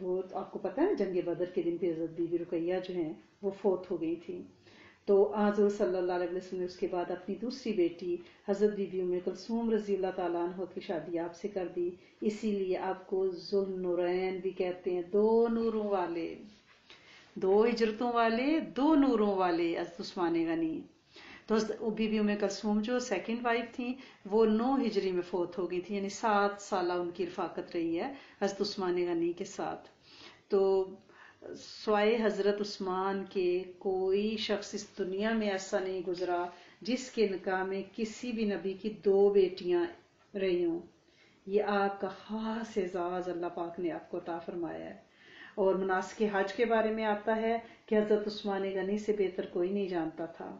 وہ آپ کو پتا ہے جنگ بدر کے دن پہ حضرت بی بی رقیہ جو ہیں وہ فوت ہو گئی تھی. تو حضور صلی اللہ علیہ وسلم نے اس کے بعد اپنی دوسری بیٹی حضرت بی بی ام کلثوم رضی اللہ تعالیٰ عنہ کی شادی آپ سے کر دی. اسی لیے آپ کو ذوالنورین بھی کہتے ہیں، دو نوروں والے، دو ہجرتوں والے، دو نوروں والے حضرت عثمان غنی. تو بی بی ام کلثوم جو سیکنڈ وائف تھیں وہ 9 ہجری میں فوت ہو گئی تھی، یعنی 7 سالہ ان کی رفاقت رہی ہے حضرت عثمان غنی کے ساتھ. تو سوائے حضرت عثمان کے کوئی شخص اس دنیا میں ایسا نہیں گزرا جس کے نکاح میں کسی بھی نبی کی 2 بیٹیاں رہی ہوں. یہ آپ کا خاص اعزاز اللہ پاک نے آپ کو عطا فرمایا ہے. اور مناسک حج کے بارے میں آتا ہے کہ حضرت عثمان غنی سے بہتر کوئی نہیں جانتا تھا.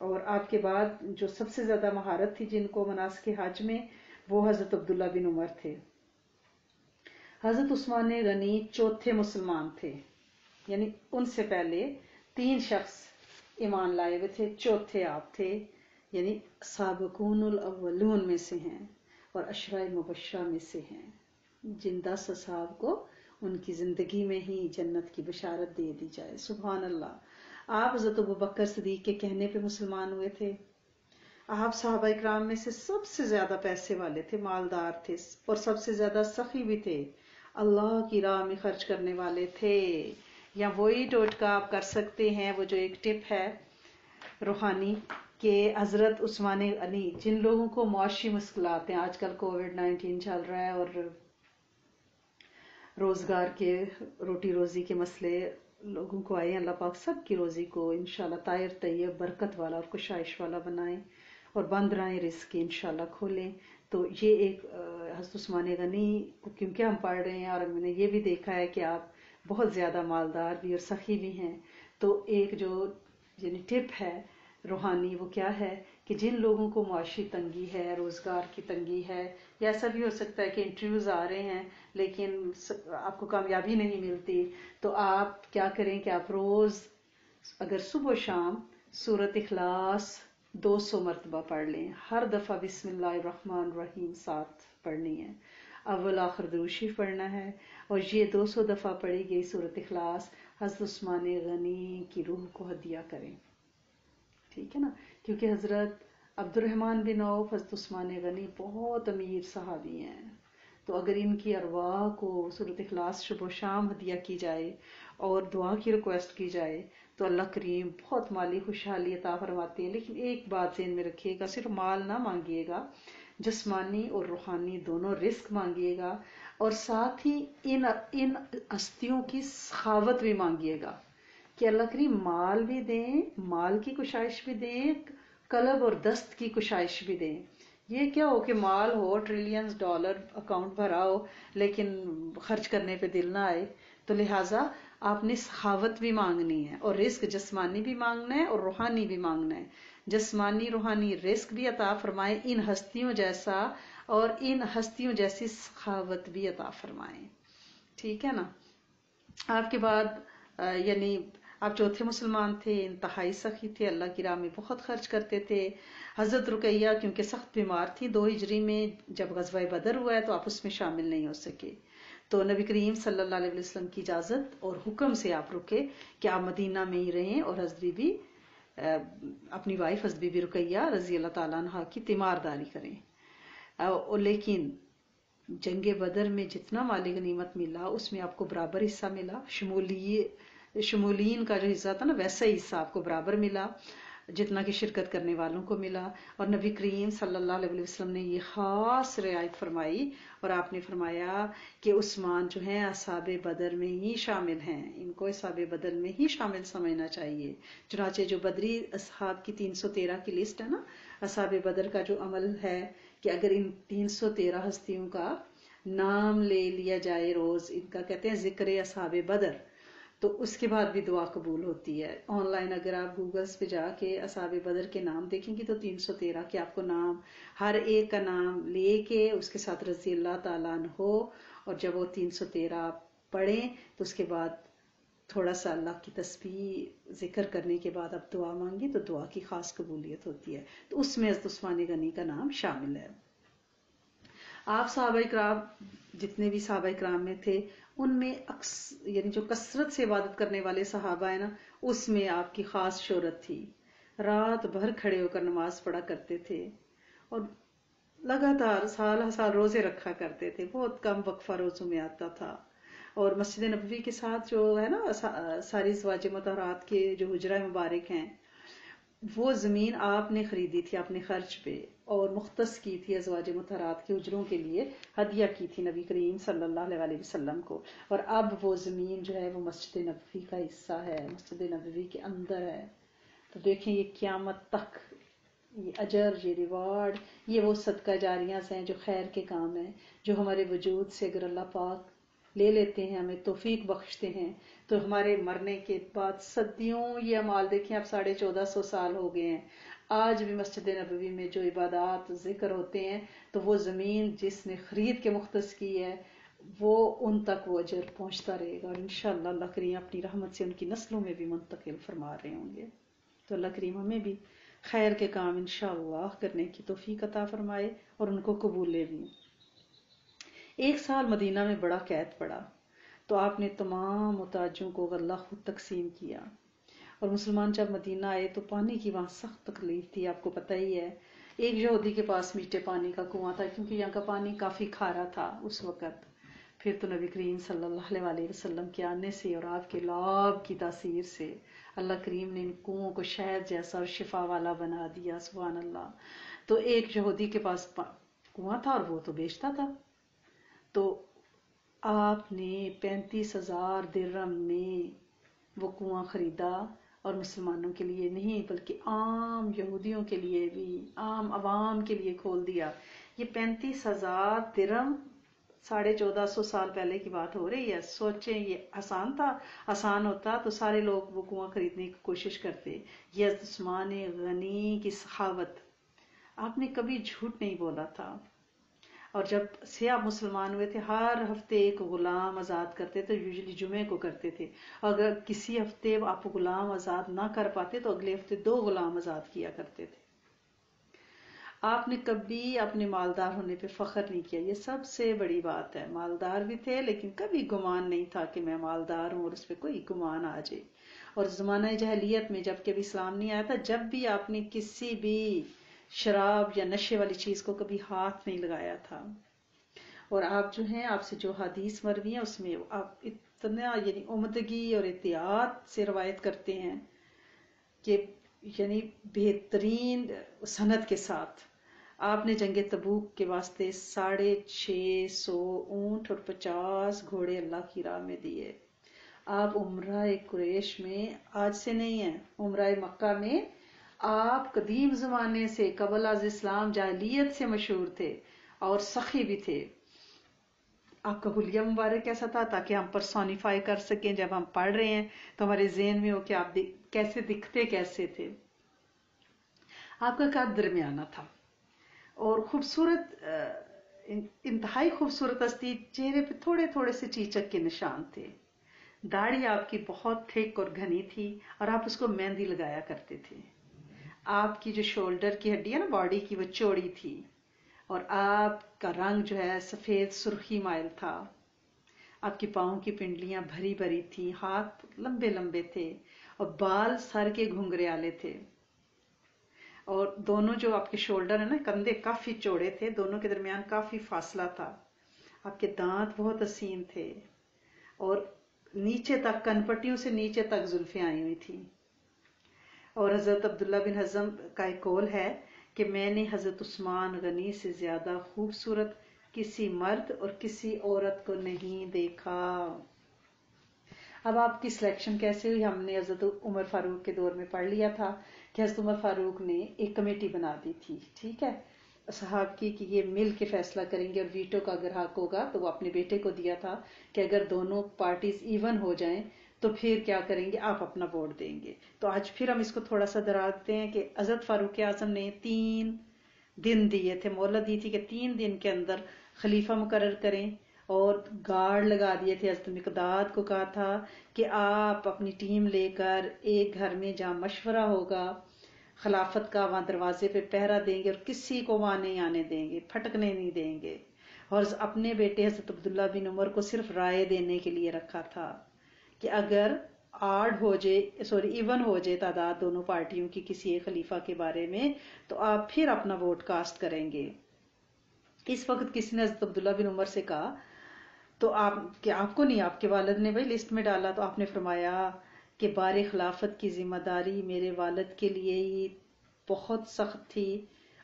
اور آپ کے بعد جو سب سے زیادہ مہارت تھی جن کو مناسک حج میں، وہ حضرت عبداللہ بن عمر تھے. حضرت عثمان غنی چوتھے مسلمان تھے، یعنی ان سے پہلے 3 شخص ایمان لائے ہوئے تھے، چوتھے آپ تھے، یعنی سابقون الاولون میں سے ہیں اور عشرۂ مبشرہ میں سے ہیں، جن 10 اصحاب کو ان کی زندگی میں ہی جنت کی بشارت دے دی جائے. سبحان اللہ. آپ حضرت ابوبکر صدیق کے کہنے پہ مسلمان ہوئے تھے. آپ صحابہ اکرام میں سے سب سے زیادہ پیسے والے تھے، مالدار تھے اور سب سے زیادہ سخی بھی تھے، اللہ کی راہ میں خرچ کرنے والے تھے. یا وہی ٹوٹکا آپ کر سکتے ہیں، وہ جو ایک ٹپ ہے روحانی کہ حضرت عثمان غنی جن لوگوں کو معاشی مشکلات ہیں، آج کل کووڈ-19 چل رہا ہے اور روزگار کے روٹی روزی کے مسئلے لوگوں کو آئے ہیں، اللہ پاک سب کی روزی کو انشاءاللہ طاہر طیب برکت والا اور کشائش والا بنائیں اور بند راہیں رزق کی انشاءاللہ کھولیں. تو یہ ایک حضرت عثمان غنی کو کیونکہ ہم پڑھ رہے ہیں اور ہم نے یہ بھی دیکھا ہے کہ آپ بہت زیادہ مالدار بھی اور سخی بھی ہیں، تو ایک جو یعنی ٹپ ہے روحانی وہ کیا ہے کہ جن لوگوں کو معاشی تنگی ہے، روزگار کی تنگی ہے، یا ایسا بھی ہو سکتا ہے کہ انٹرویوز آ رہے ہیں لیکن آپ کو کامیابی نہیں ملتی، تو آپ کیا کریں کہ آپ روز اگر صبح و شام سورۃ اخلاص 200 مرتبہ پڑھ لیں. ہر دفعہ بسم اللہ الرحمن الرحیم ساتھ پڑھنی ہے، اول آخر درود شریف پڑھنا ہے، اور یہ 200 دفعہ پڑھی گئی سورۃ اخلاص حضرت عثمان غنی کی روح کو ہدیہ کریں. ٹھیک ہے نا، کیونکہ حضرت عبد الرحمن بن عوف حضرت عثمان غنی بہت امیر صحابی ہیں، تو اگر ان کی ارواح کو سورۃ اخلاص صبح و شام ہدیہ کی جائے اور دعا کی ریکویسٹ کی جائے تو اللہ کریم بہت مالی خوشحالی عطا فرماتے ہیں. لیکن ایک بات ذہن میں رکھیے گا، صرف مال نہ مانگیے گا، جسمانی اور روحانی دونوں رزق مانگیے گا، اور ساتھ ہی ان ہستیوں کی سخاوت بھی مانگیے گا کہ اللہ کریم مال بھی دیں، مال کی کشائش بھی دیں، قلب اور دست کی کشائش بھی دیں. یہ کیا ہو کہ مال ہو، ٹریلینز ڈالر اکاؤنٹ بھرا ہو لیکن خرچ کرنے پہ دل نہ آئے. تو لہٰذا آپ نے سخاوت بھی مانگنی ہے اور رزق جسمانی بھی مانگنا ہے اور روحانی بھی مانگنا ہے. جسمانی روحانی رزق بھی عطا فرمائے ان ہستیوں جیسا، اور ان ہستیوں جیسی سخاوت بھی عطا فرمائے. ٹھیک ہے نا. آپ کے بعد یعنی آپ چوتھے مسلمان تھے، انتہائی سخی تھے، اللہ کی راہ میں بہت خرچ کرتے تھے. حضرت رقیہ کیونکہ سخت بیمار تھی، 2 ہجری میں جب غزوہ بدر ہوا ہے تو آپ اس میں شامل نہیں ہو سکے، تو نبی کریم صلی اللہ علیہ وسلم کی اجازت اور حکم سے آپ رکے کہ آپ مدینہ میں ہی رہیں اور حضرت بی بی اپنی وائف حضرت بی بی رقیہ رضی اللہ تعالیٰ عنہ کی تیمارداری کریں. لیکن جنگ بدر میں جتنا مال غنیمت ملا اس میں آپ کو برابر حصہ ملا، شمولین کا جو حصہ تھا نا ویسا ہی حصہ آپ کو برابر ملا جتنا کہ شرکت کرنے والوں کو ملا. اور نبی کریم صلی اللہ علیہ وسلم نے یہ خاص رعایت فرمائی اور آپ نے فرمایا کہ عثمان جو ہیں اصحاب بدر میں ہی شامل ہیں، ان کو اصحاب بدر میں ہی شامل سمجھنا چاہیے. چنانچہ جو بدری اصحاب کی 313 کی لسٹ ہے نا، اصحاب بدر کا جو عمل ہے کہ اگر ان 313 ہستیوں کا نام لے لیا جائے روز، ان کا کہتے ہیں ذکر اصحاب بدر، تو اس کے بعد بھی دعا قبول ہوتی ہے. آن لائن اگر آپ گوگلز پہ جا کے اصحاب بدر کے نام دیکھیں گی تو 313 کے آپ کو نام، ہر ایک کا نام لے کے اس کے ساتھ رضی اللہ تعالیٰ عنہ ہو، اور جب وہ 313 پڑھیں تو اس کے بعد تھوڑا سا اللہ کی تسبیح ذکر کرنے کے بعد اب دعا مانگی تو دعا کی خاص قبولیت ہوتی ہے. تو اس میں حضرت عثمان غنی کا نام شامل ہے. آپ صحابہ کرام جتنے بھی صحابہ کرام میں تھے ان میں یعنی جو کثرت سے عبادت کرنے والے صحابہ ہیں نا، اس میں آپ کی خاص شہرت تھی. رات بھر کھڑے ہو کر نماز پڑھا کرتے تھے اور لگاتار سال ہر سال روزے رکھا کرتے تھے. بہت کم وقفہ روزوں میں آتا تھا. اور مسجد نبوی کے ساتھ جو ہے نا ساری ازواج مطہرات کے جو حجرہ مبارک ہیں، وہ زمین آپ نے خریدی تھی اپنے خرچ پہ اور مختص کی تھی ازواج مطہرات کے حجروں کے لیے، ہدیہ کی تھی نبی کریم صلی اللہ علیہ وسلم کو. اور اب وہ زمین جو ہے وہ مسجد نبوی کا حصہ ہے، مسجد نبوی کے اندر ہے. تو دیکھیں یہ قیامت تک یہ اجر، یہ ریوارڈ، یہ وہ صدقہ جاریاں ہیں جو خیر کے کام ہیں، جو ہمارے وجود سے اگر اللہ پاک لے لیتے ہیں، ہمیں توفیق بخشتے ہیں، تو ہمارے مرنے کے بعد صدیوں یہ اعمال دیکھیں. اب 1450 سال ہو گئے ہیں، آج بھی مسجد نبوی میں جو عبادات ذکر ہوتے ہیں تو وہ زمین جس نے خرید کے مختص کی ہے وہ ان تک وہ اجر پہنچتا رہے گا، اور انشاءاللہ اللہ کریم اپنی رحمت سے ان کی نسلوں میں بھی منتقل فرما رہے ہوں گے. تو اللہ کریم ہمیں بھی خیر کے کام انشاءاللہ کرنے کی توفیق عطا فرمائے اور ان کو قبول لے بھی. 1 سال مدینہ میں بڑا قید پڑا تو آپ نے تمام محتاجوں کو غلہ خود تقسیم کیا. اور مسلمان جب مدینہ آئے تو پانی کی وہاں سخت تکلیف تھی، آپ کو پتہ ہی ہے. ایک یہودی کے پاس میٹھے پانی کا کنواں تھا کیونکہ یہاں کا پانی کافی کھارا تھا اس وقت. پھر تو نبی کریم صلی اللہ علیہ وسلم کے آنے سے اور آپ کے لاب کی تاثیر سے اللہ کریم نے ان کنووں کو شہد جیسا اور شفا والا بنا دیا. سبحان اللہ. تو ایک یہودی کے پاس کنواں تھا اور وہ تو بیچتا تھا، تو آپ نے 35,000 درہم میں وہ کنواں خریدا اور مسلمانوں کے لیے نہیں بلکہ عام یہودیوں کے لیے بھی، عام عوام کے لیے کھول دیا. یہ 35,000 درہم 1450 سال پہلے کی بات ہو رہی ہے. سوچیں یہ آسان تھا؟ آسان ہوتا تو سارے لوگ وہ کنواں خریدنے کی کوشش کرتے. یہ حضرت عثمان غنی کی سخاوت، آپ نے کبھی جھوٹ نہیں بولا تھا. اور جب سے آپ مسلمان ہوئے تھے ہر ہفتے ایک غلام آزاد کرتے تو یوزلی جمعے کو کرتے تھے. اگر کسی ہفتے آپ غلام آزاد نہ کر پاتے تو اگلے ہفتے 2 غلام آزاد کیا کرتے تھے. آپ نے کبھی اپنے مالدار ہونے پہ فخر نہیں کیا، یہ سب سے بڑی بات ہے. مالدار بھی تھے لیکن کبھی گمان نہیں تھا کہ میں مالدار ہوں اور اس پہ کوئی گمان آ جائے. اور زمانہ جاہلیت میں جب کبھی اسلام نہیں آیا تھا، جب بھی آپ نے کسی بھی شراب یا نشے والی چیز کو کبھی ہاتھ نہیں لگایا تھا. اور آپ جو ہیں، آپ سے جو حدیث مروی ہیں اس میں آپ اتنا یعنی عمدگی اور احتیاط سے روایت کرتے ہیں کہ یعنی بہترین سند کے ساتھ آپ نے جنگ تبوک کے واسطے 650 اونٹ اور 50 گھوڑے اللہ کی راہ میں دیے. آپ عمرہ قریش میں آج سے نہیں ہیں، عمرہ مکہ میں آپ قدیم زمانے سے قبل از اسلام جاہلیت سے مشہور تھے اور سخی بھی تھے. آپ کا حلیہ مبارک کیسا تھا تاکہ ہم پرسونیفائی کر سکیں، جب ہم پڑھ رہے ہیں تو ہمارے ذہن میں ہو کہ آپ کیسے دکھتے کیسے تھے. آپ کا قد درمیانہ تھا اور خوبصورت، انتہائی خوبصورت ہستی. چہرے پہ تھوڑے تھوڑے سے چیچک کے نشان تھے. داڑھی آپ کی بہت تھک اور گھنی تھی اور آپ اس کو مہندی لگایا کرتے تھے. آپ کی جو شولڈر کی ہڈی ہے نا باڈی کی، وہ چوڑی تھی اور آپ کا رنگ جو ہے سفید سرخی مائل تھا. آپ کے پاؤں کی پنڈلیاں بھری بھری تھی، ہاتھ لمبے لمبے تھے اور بال سر کے گھنگرے والے تھے. اور دونوں جو آپ کے شولڈر ہیں نا، کندھے کافی چوڑے تھے، دونوں کے درمیان کافی فاصلہ تھا. آپ کے دانت بہت حسین تھے اور نیچے تک کنپٹیوں سے نیچے تک زلفیں آئی ہوئی تھی. اور حضرت عبداللہ بن حزم کا ایک قول ہے کہ میں نے حضرت عثمان غنی سے زیادہ خوبصورت کسی مرد اور کسی عورت کو نہیں دیکھا. اب آپ کی سلیکشن کیسے ہوئی؟ ہم نے حضرت عمر فاروق کے دور میں پڑھ لیا تھا کہ حضرت عمر فاروق نے ایک کمیٹی بنا دی تھی، ٹھیک ہے، صحاب کی، کہ یہ مل کے فیصلہ کریں گے اور ویٹو کا اگر حق ہوگا تو وہ اپنے بیٹے کو دیا تھا کہ اگر دونوں پارٹیز ایون ہو جائیں تو پھر کیا کریں گے، آپ اپنا ووٹ دیں گے. تو آج پھر ہم اس کو تھوڑا سا دہراتے ہیں کہ حضرت فاروق اعظم نے 3 دن دیے تھے، مہلت دی تھی کہ 3 دن کے اندر خلیفہ مقرر کریں، اور گارڈ لگا دیے تھے. حضرت مقداد کو کہا تھا کہ آپ اپنی ٹیم لے کر ایک گھر میں جہاں مشورہ ہوگا خلافت کا، وہاں دروازے پہ پہرا دیں گے اور کسی کو وہاں نہیں آنے دیں گے، پھٹکنے نہیں دیں گے. اور اپنے بیٹے حضرت عبداللہ بن عمر کو صرف رائے دینے کے لیے رکھا تھا کہ اگر آڈ ہو جائے ایون ہو جائے تعداد دونوں پارٹیوں کی کسی ایک خلیفہ کے بارے میں تو آپ پھر اپنا ووٹ کاسٹ کریں گے. اس وقت کسی نے حضرت عبداللہ بن عمر سے کہا تو آپ کو نہیں، آپ کے والد نے بھائی لسٹ میں ڈالا، تو آپ نے فرمایا کہ بار خلافت کی ذمہ داری میرے والد کے لیے ہی بہت سخت تھی،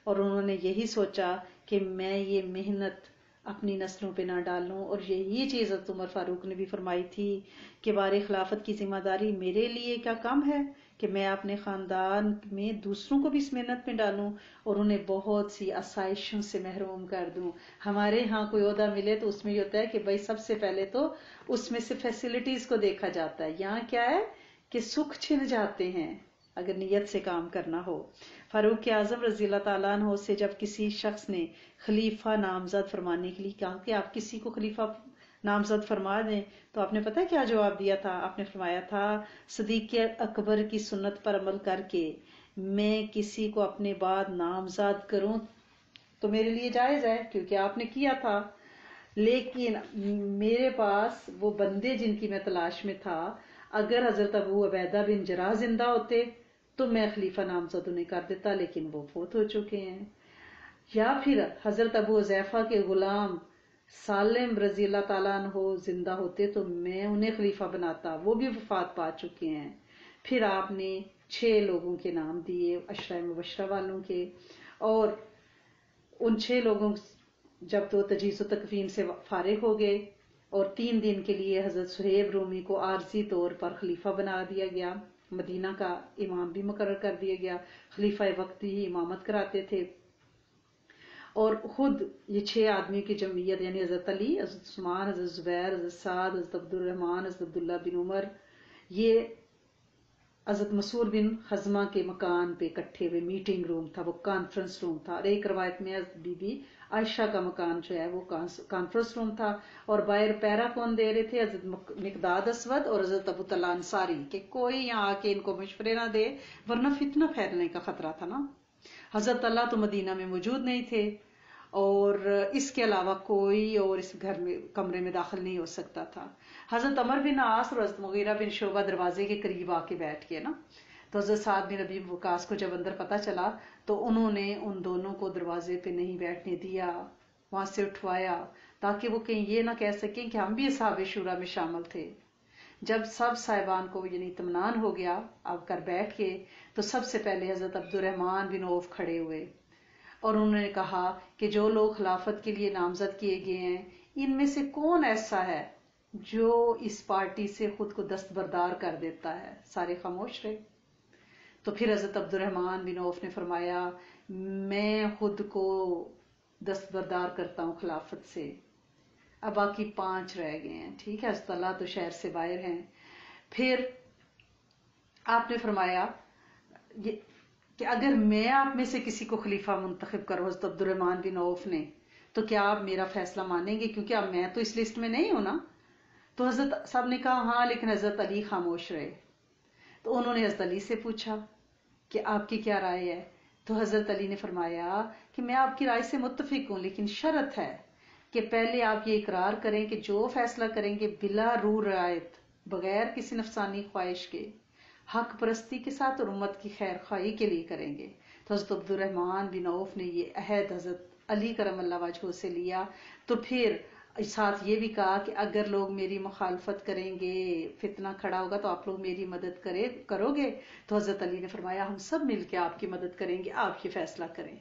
اور انہوں نے یہی سوچا کہ میں یہ محنت اپنی نسلوں پہ نہ ڈالوں. اور یہی چیز حضرت عمر فاروق نے بھی فرمائی تھی کہ بار خلافت کی ذمہ داری میرے لیے کیا کم ہے کہ میں اپنے خاندان میں دوسروں کو بھی اس محنت میں ڈالوں اور انہیں بہت سی آسائشوں سے محروم کر دوں. ہمارے ہاں کوئی عہدہ ملے تو اس میں یہ ہوتا ہے کہ بھائی سب سے پہلے تو اس میں سے فیسلٹیز کو دیکھا جاتا ہے. یہاں کیا ہے کہ سکھ چھن جاتے ہیں اگر نیت سے کام کرنا ہو. فاروق اعظم رضی اللہ تعالیٰ عنہ سے جب کسی شخص نے خلیفہ نامزد فرمانے کے لیے کہا کہ آپ کسی کو خلیفہ نامزد فرما دیں، تو آپ نے پتہ کیا جواب دیا تھا؟ آپ نے فرمایا تھا صدیق اکبر کی سنت پر عمل کر کے میں کسی کو اپنے بعد نامزد کروں تو میرے لیے جائز ہے کیونکہ آپ نے کیا تھا، لیکن میرے پاس وہ بندے جن کی میں تلاش میں تھا، اگر حضرت ابو عبیدہ بن جراح زندہ ہوتے تو میں خلیفہ نامزد انہیں کر دیتا، لیکن وہ فوت ہو چکے ہیں. یا پھر حضرت ابو حذیفہ کے غلام سالم رضی اللہ تعالیٰ عنہ زندہ ہوتے تو میں انہیں خلیفہ بناتا، وہ بھی وفات پا چکے ہیں. پھر آپ نے 6 لوگوں کے نام دیے عشرہ مبشرہ والوں کے، اور ان 6 لوگوں جب تو تجہیز و تکفین سے فارغ ہو گئے اور 3 دن کے لیے حضرت صہیب رومی کو عارضی طور پر خلیفہ بنا دیا گیا. مدینہ کا امام بھی مقرر کر دیا گیا، خلیفہ وقت ہی امامت کراتے تھے. اور خود یہ 6 آدمی کی جمعیت یعنی حضرت علی، حضرت عثمان، حضرت زبیر، حضرت سعد، حضرت عبد الرحمن، حضرت عبداللہ بن عمر، یہ حضرت مسعود بن خزمہ کے مکان پہ اکٹھے ہوئے. میٹنگ روم تھا، وہ کانفرنس روم تھا. اور ایک روایت میں حضرت بی بی عائشہ کا مکان جو ہے وہ کانفرنس روم تھا. اور باہر پیرا کون دے رہے تھے؟ حضرت مقداد اسود اور حضرت ابو طلحہ انصاری، کہ کوئی یہاں آ کے ان کو مشورے نہ دے ورنہ فتنہ پھیلنے کا خطرہ تھا نا. حضرت طلحہ تو مدینہ میں موجود نہیں تھے، اور اس کے علاوہ کوئی اور اس گھر میں کمرے میں داخل نہیں ہو سکتا تھا. حضرت عمر بن عاص اور حضرت مغیرہ بن شعبہ دروازے کے قریب آ کے بیٹھ گئے نا. تو حضرت سعد بن ابی وقاص کو جب اندر پتہ چلا تو انہوں نے ان دونوں کو دروازے پہ نہیں بیٹھنے دیا، وہاں سے اٹھوایا تاکہ وہ کہیں یہ نہ کہہ سکیں کہ ہم بھی اصحاب شورا میں شامل تھے. جب سب صاحبان کو یعنی اطمینان ہو گیا اب کر بیٹھ کے، تو سب سے پہلے حضرت عبد الرحمن بن عوف کھڑے ہوئے اور انہوں نے کہا کہ جو لوگ خلافت کے لیے نامزد کیے گئے ہیں ان میں سے کون ایسا ہے جو اس پارٹی سے خود کو دستبردار کر دیتا ہے؟ سارے خاموش رہے. تو پھر حضرت عبد الرحمن بن عوف نے فرمایا میں خود کو دستبردار کرتا ہوں خلافت سے. اب باقی 5 رہ گئے ہیں، ٹھیک ہے، حضرت اللہ تو شہر سے باہر ہیں. پھر آپ نے فرمایا کہ اگر میں آپ میں سے کسی کو خلیفہ منتخب کروں، حضرت عبد الرحمن بن عوف نے، تو کیا آپ میرا فیصلہ مانیں گے؟ کیونکہ اب میں تو اس لسٹ میں نہیں ہوں نا. تو حضرت صاحب نے کہا ہاں، لیکن حضرت علی خاموش رہے. تو انہوں نے حضرت علی سے پوچھا کہ آپ کی کیا رائے ہے؟ تو حضرت علی نے فرمایا کہ میں آپ کی رائے سے متفق ہوں، لیکن شرط ہے کہ پہلے آپ یہ اقرار کریں کہ جو فیصلہ کریں گے بلا رو رعایت، بغیر کسی نفسانی خواہش کے، حق پرستی کے ساتھ اور امت کی خیر خواہی کے لیے کریں گے. تو حضرت عبد الرحمن بن عوف نے یہ عہد حضرت علی کرم اللہ وجہہ سے لیا. تو پھر ساتھ یہ بھی کہا کہ اگر لوگ میری مخالفت کریں گے، فتنہ کھڑا ہوگا تو آپ لوگ میری مدد کرو گے؟ تو حضرت علی نے فرمایا ہم سب مل کے آپ کی مدد کریں گے، آپ یہ فیصلہ کریں.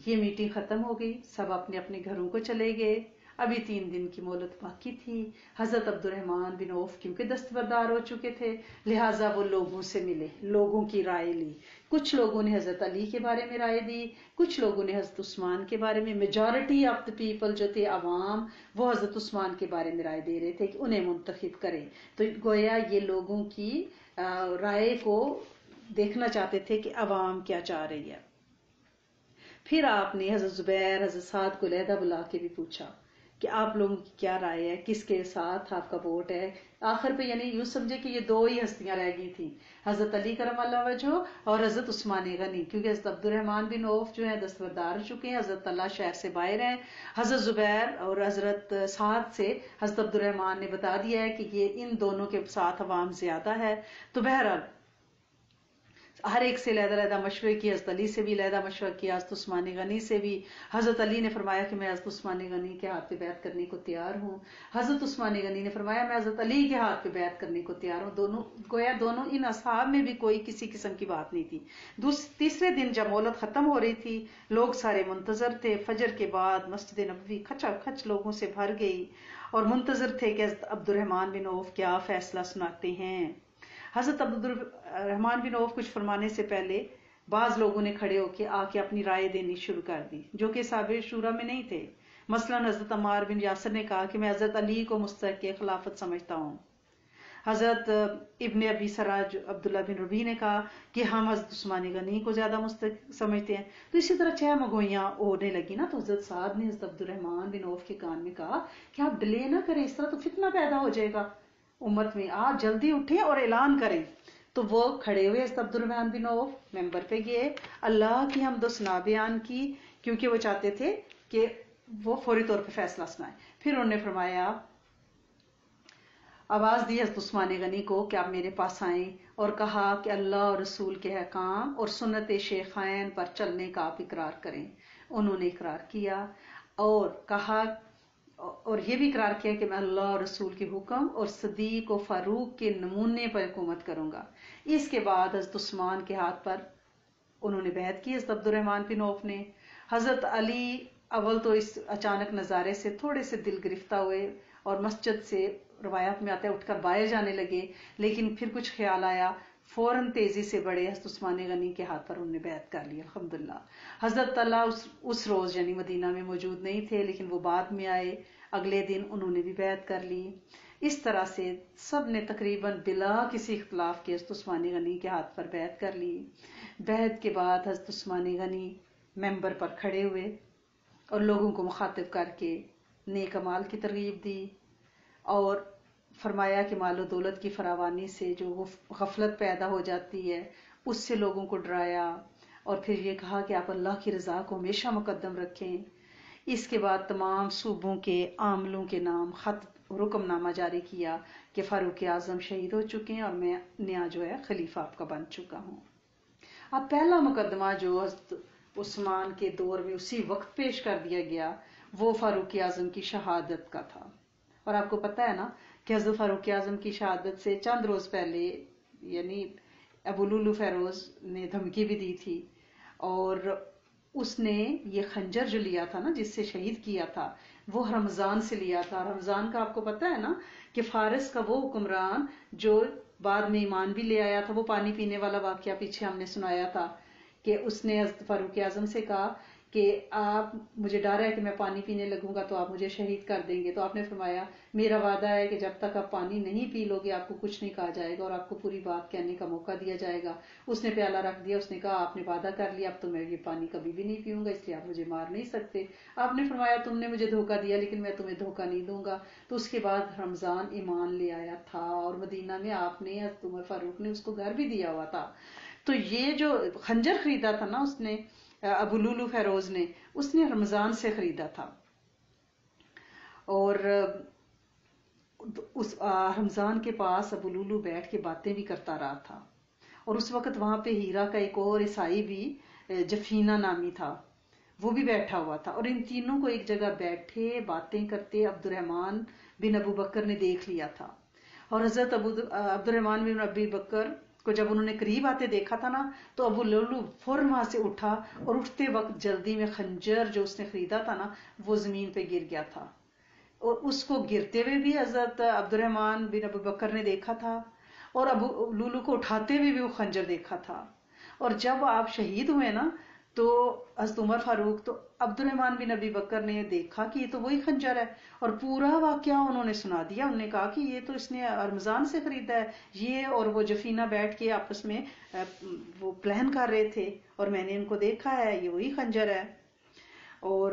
یہ میٹنگ ختم ہو گئی، سب اپنے اپنے گھروں کو چلے گئے. ابھی 3 دن کی مہلت باقی تھی. حضرت عبد الرحمن بن عوف کیونکہ دستبردار ہو چکے تھے لہٰذا وہ لوگوں سے ملے، لوگوں کی رائے لی. کچھ لوگوں نے حضرت علی کے بارے میں رائے دی، کچھ لوگوں نے حضرت عثمان کے بارے میں. میجورٹی آف دی پیپل جو تھے عوام، وہ حضرت عثمان کے بارے میں رائے دے رہے تھے کہ انہیں منتخب کریں. تو گویا یہ لوگوں کی رائے کو دیکھنا چاہتے تھے کہ عوام کیا چاہ رہی ہے. پھر آپ نے حضرت زبیر، حضرت سعد کو علیحدہ بلا کے بھی پوچھا کہ آپ لوگوں کی کیا رائے ہے، کس کے ساتھ آپ کا ووٹ ہے. آخر پہ یعنی یوں سمجھے کہ یہ دو ہی ہستیاں رہ گئی تھیں، حضرت علی کرم اللہ وجہ اور حضرت عثمان غنی، کیونکہ حضرت عبد الرحمن بن عوف جو ہیں دستبردار چکے ہیں، حضرت اللہ شہر سے باہر ہیں. حضرت زبیر اور حضرت سعد سے حضرت عبد الرحمن نے بتا دیا ہے کہ یہ ان دونوں کے ساتھ عوام زیادہ ہے. تو بہرحال ہر ایک سے علیحدہ علیحدہ مشورے کی، حضرت علی سے بھی علیحدہ مشورہ کیا، حضرت عثمان غنی سے بھی. حضرت علی نے فرمایا کہ میں حضرت عثمان غنی کے ہاتھ پہ بیعت کرنے کو تیار ہوں. حضرت عثمان غنی نے فرمایا میں حضرت علی کے ہاتھ پہ بیعت کرنے کو تیار ہوں. دونوں گویا دونوں ان اصحاب میں بھی کوئی کسی قسم کی بات نہیں تھی. تیسرے دن جب مہلت ختم ہو رہی تھی، لوگ سارے منتظر تھے. فجر کے بعد مسجد نبوی کھچا کھچ لوگوں سے بھر گئی اور منتظر تھے کہ حضرت عبد الرحمن بن عوف کیا فیصلہ سناتے ہیں. حضرت عبد الرحمن بن عوف کچھ فرمانے سے پہلے بعض لوگوں نے کھڑے ہو کے آ کے اپنی رائے دینی شروع کر دی جو کہ صحابہ شورا میں نہیں تھے. مثلا حضرت عمار بن یاسر نے کہا کہ میں حضرت علی کو مستحق خلافت سمجھتا ہوں. حضرت ابن ابی سراج عبداللہ بن ربیع نے کہا کہ ہم حضرت عثمان غنی کو زیادہ مستحق سمجھتے ہیں. تو اسی طرح چھ مگوئیاں ہونے لگی نا. تو حضرت سعد نے حضرت عبد الرحمن بن عوف کے کان میں کہا کہ آپ ڈیلے نہ کریں، اس طرح تو فتنہ پیدا ہو جائے گا امت میں، آپ جلدی اٹھیں اور اعلان کریں. تو وہ کھڑے ہوئے حضرت عبد الرحمن بن عوف ممبر پہ گئے، اللہ کی حمد و ثنا بیان کی، کیونکہ وہ چاہتے تھے کہ وہ فوری طور پہ فیصلہ سنائیں. پھر انہوں نے فرمایا، آواز دی حضرت عثمان غنی کو کہ آپ میرے پاس آئیں، اور کہا کہ اللہ اور رسول کے احکام اور سنت شیخین پر چلنے کا آپ اقرار کریں. انہوں نے اقرار کیا اور کہا اور یہ بھی اقرار کیا کہ میں اللہ اور رسول کے حکم اور صدیق و فاروق کے نمونے پر حکومت کروں گا. اس کے بعد حضرت عثمان کے ہاتھ پر انہوں نے بیعت کی حضرت عبد الرحمن بن عوف نے. حضرت علی اول تو اس اچانک نظارے سے تھوڑے سے دل گرفتہ ہوئے اور مسجد سے روایات میں آتا ہے اٹھ کر باہر جانے لگے، لیکن پھر کچھ خیال آیا، فوراً تیزی سے بڑے حضرت عثمان غنی کے ہاتھ پر انہوں نے بیعت کر لی. الحمدللہ. حضرت اللہ اس روز یعنی مدینہ میں موجود نہیں تھے، لیکن وہ بعد میں آئے، اگلے دن انہوں نے بھی بیعت کر لی. اس طرح سے سب نے تقریباً بلا کسی اختلاف کے حضرت عثمان غنی کے ہاتھ پر بیعت کر لی. بیعت کے بعد حضرت عثمان غنی ممبر پر کھڑے ہوئے اور لوگوں کو مخاطب کر کے نیک اعمال کی ترغیب دی اور فرمایا کہ مال و دولت کی فراوانی سے جو غفلت پیدا ہو جاتی ہے اس سے لوگوں کو ڈرایا، اور پھر یہ کہا کہ آپ اللہ کی رضا کو ہمیشہ مقدم رکھیں. اس کے بعد تمام صوبوں کے عاملوں کے نام خط حکم نامہ جاری کیا کہ فاروق اعظم شہید ہو چکے ہیں اور میں نیا جو ہے خلیفہ آپ کا بن چکا ہوں. اب پہلا مقدمہ جو حضرت عثمان کے دور میں اسی وقت پیش کر دیا گیا وہ فاروق اعظم کی شہادت کا تھا. اور آپ کو پتہ ہے نا کہ حضرت فاروق اعظم کی شہادت سے چند روز پہلے یعنی ابو لولو فیروز نے دھمکی بھی دی تھی، اور اس نے یہ خنجر جو لیا تھا نا جس سے شہید کیا تھا وہ رمضان سے لیا تھا. رمضان کا آپ کو پتہ ہے نا کہ فارس کا وہ حکمران جو بعد میں ایمان بھی لے آیا تھا، وہ پانی پینے والا واقعہ پیچھے ہم نے سنایا تھا کہ اس نے حضرت فاروق اعظم سے کہا کہ آپ مجھے ڈر ہے کہ میں پانی پینے لگوں گا تو آپ مجھے شہید کر دیں گے. تو آپ نے فرمایا میرا وعدہ ہے کہ جب تک آپ پانی نہیں پی لو گے آپ کو کچھ نہیں کہا جائے گا اور آپ کو پوری بات کہنے کا موقع دیا جائے گا. اس نے پیالہ رکھ دیا، اس نے کہا آپ نے وعدہ کر لیا اب تو میں یہ پانی کبھی بھی نہیں پیوں گا، اس لیے آپ مجھے مار نہیں سکتے. آپ نے فرمایا تم نے مجھے دھوکہ دیا لیکن میں تمہیں دھوکہ نہیں دوں گا. تو اس کے بعد رمضان ایمان لے آیا تھا اور مدینہ میں آپ نے حضرت عمر فاروق نے اس کو گھر بھی دیا ہوا تھا. تو یہ جو خنجر خریدا تھا نا اس نے ابو لولو فیروز نے، اس نے رمضان سے خریدا تھا، اور اس رمضان کے پاس ابو لولو بیٹھ کے باتیں بھی کرتا رہا تھا. اور اس وقت وہاں پہ ہیرا کا ایک اور عیسائی بھی جفینہ نامی تھا، وہ بھی بیٹھا ہوا تھا، اور ان تینوں کو ایک جگہ بیٹھے باتیں کرتے عبد الرحمن بن ابو بکر نے دیکھ لیا تھا. اور حضرت عبد الرحمن بن ابی بکر کو جب انہوں نے قریب آتے دیکھا تھا نا تو ابو لولو فوراً وہاں سے اٹھا اور اٹھتے وقت جلدی میں خنجر جو اس نے خریدا تھا نا وہ زمین پہ گر گیا تھا، اور اس کو گرتے ہوئے بھی حضرت عبد الرحمن بن ابو بکر نے دیکھا تھا اور ابو لولو کو اٹھاتے ہوئے بھی وہ خنجر دیکھا تھا. اور جب آپ شہید ہوئے نا تو حضرت عمر فاروق تو عبد الرحمن بن ابی بکر نے دیکھا کہ یہ تو وہی خنجر ہے اور پورا واقعہ انہوں نے سنا دیا. انہوں نے کہا کہ یہ تو اس نے رمضان سے خریدا ہے، یہ اور وہ جفینہ بیٹھ کے آپس میں وہ پلان کر رہے تھے اور میں نے ان کو دیکھا ہے، یہ وہی خنجر ہے. اور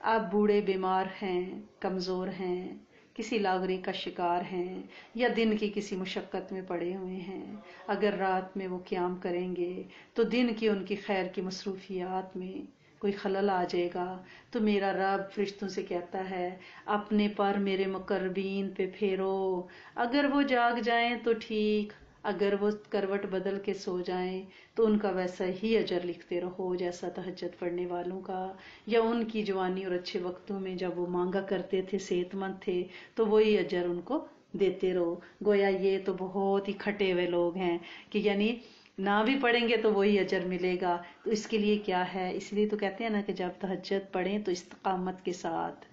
آپ بوڑھے بیمار ہیں، کمزور ہیں، کسی لاغری کا شکار ہیں، یا دن کی کسی مشقت میں پڑے ہوئے ہیں، اگر رات میں وہ قیام کریں گے تو دن کی ان کی خیر کی مصروفیات میں کوئی خلل آ جائے گا، تو میرا رب فرشتوں سے کہتا ہے اپنے پر میرے مقربین پہ پھیرو، اگر وہ جاگ جائیں تو ٹھیک، اگر وہ کروٹ بدل کے سو جائیں تو ان کا ویسا ہی اجر لکھتے رہو جیسا تہجد پڑھنے والوں کا، یا ان کی جوانی اور اچھے وقتوں میں جب وہ مانگا کرتے تھے، صحت مند تھے، تو وہی اجر ان کو دیتے رہو۔ گویا یہ تو بہت ہی کھٹے ہوئے لوگ ہیں کہ یعنی نہ بھی پڑھیں گے تو وہی اجر ملے گا، تو اس کے لیے کیا ہے، اس لیے تو کہتے ہیں نا کہ جب تہجد پڑھیں تو استقامت کے ساتھ،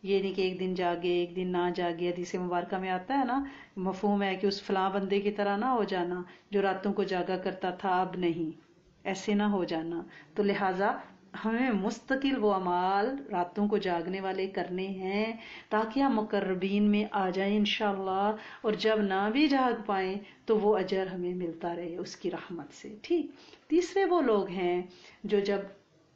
یہ نہیں کہ ایک دن جاگے ایک دن نہ جاگے۔ حدیث مبارکہ میں آتا ہے نا، مفہوم ہے کہ اس فلاں بندے کی طرح نہ ہو جانا جو راتوں کو جاگا کرتا تھا اب نہیں، ایسے نہ ہو جانا۔ تو لہٰذا ہمیں مستقل وہ اعمال راتوں کو جاگنے والے کرنے ہیں تاکہ ہم مقربین میں آ جائیں انشاءاللہ، اور جب نہ بھی جاگ پائیں تو وہ اجر ہمیں ملتا رہے اس کی رحمت سے۔ ٹھیک، تیسرے وہ لوگ ہیں جو جب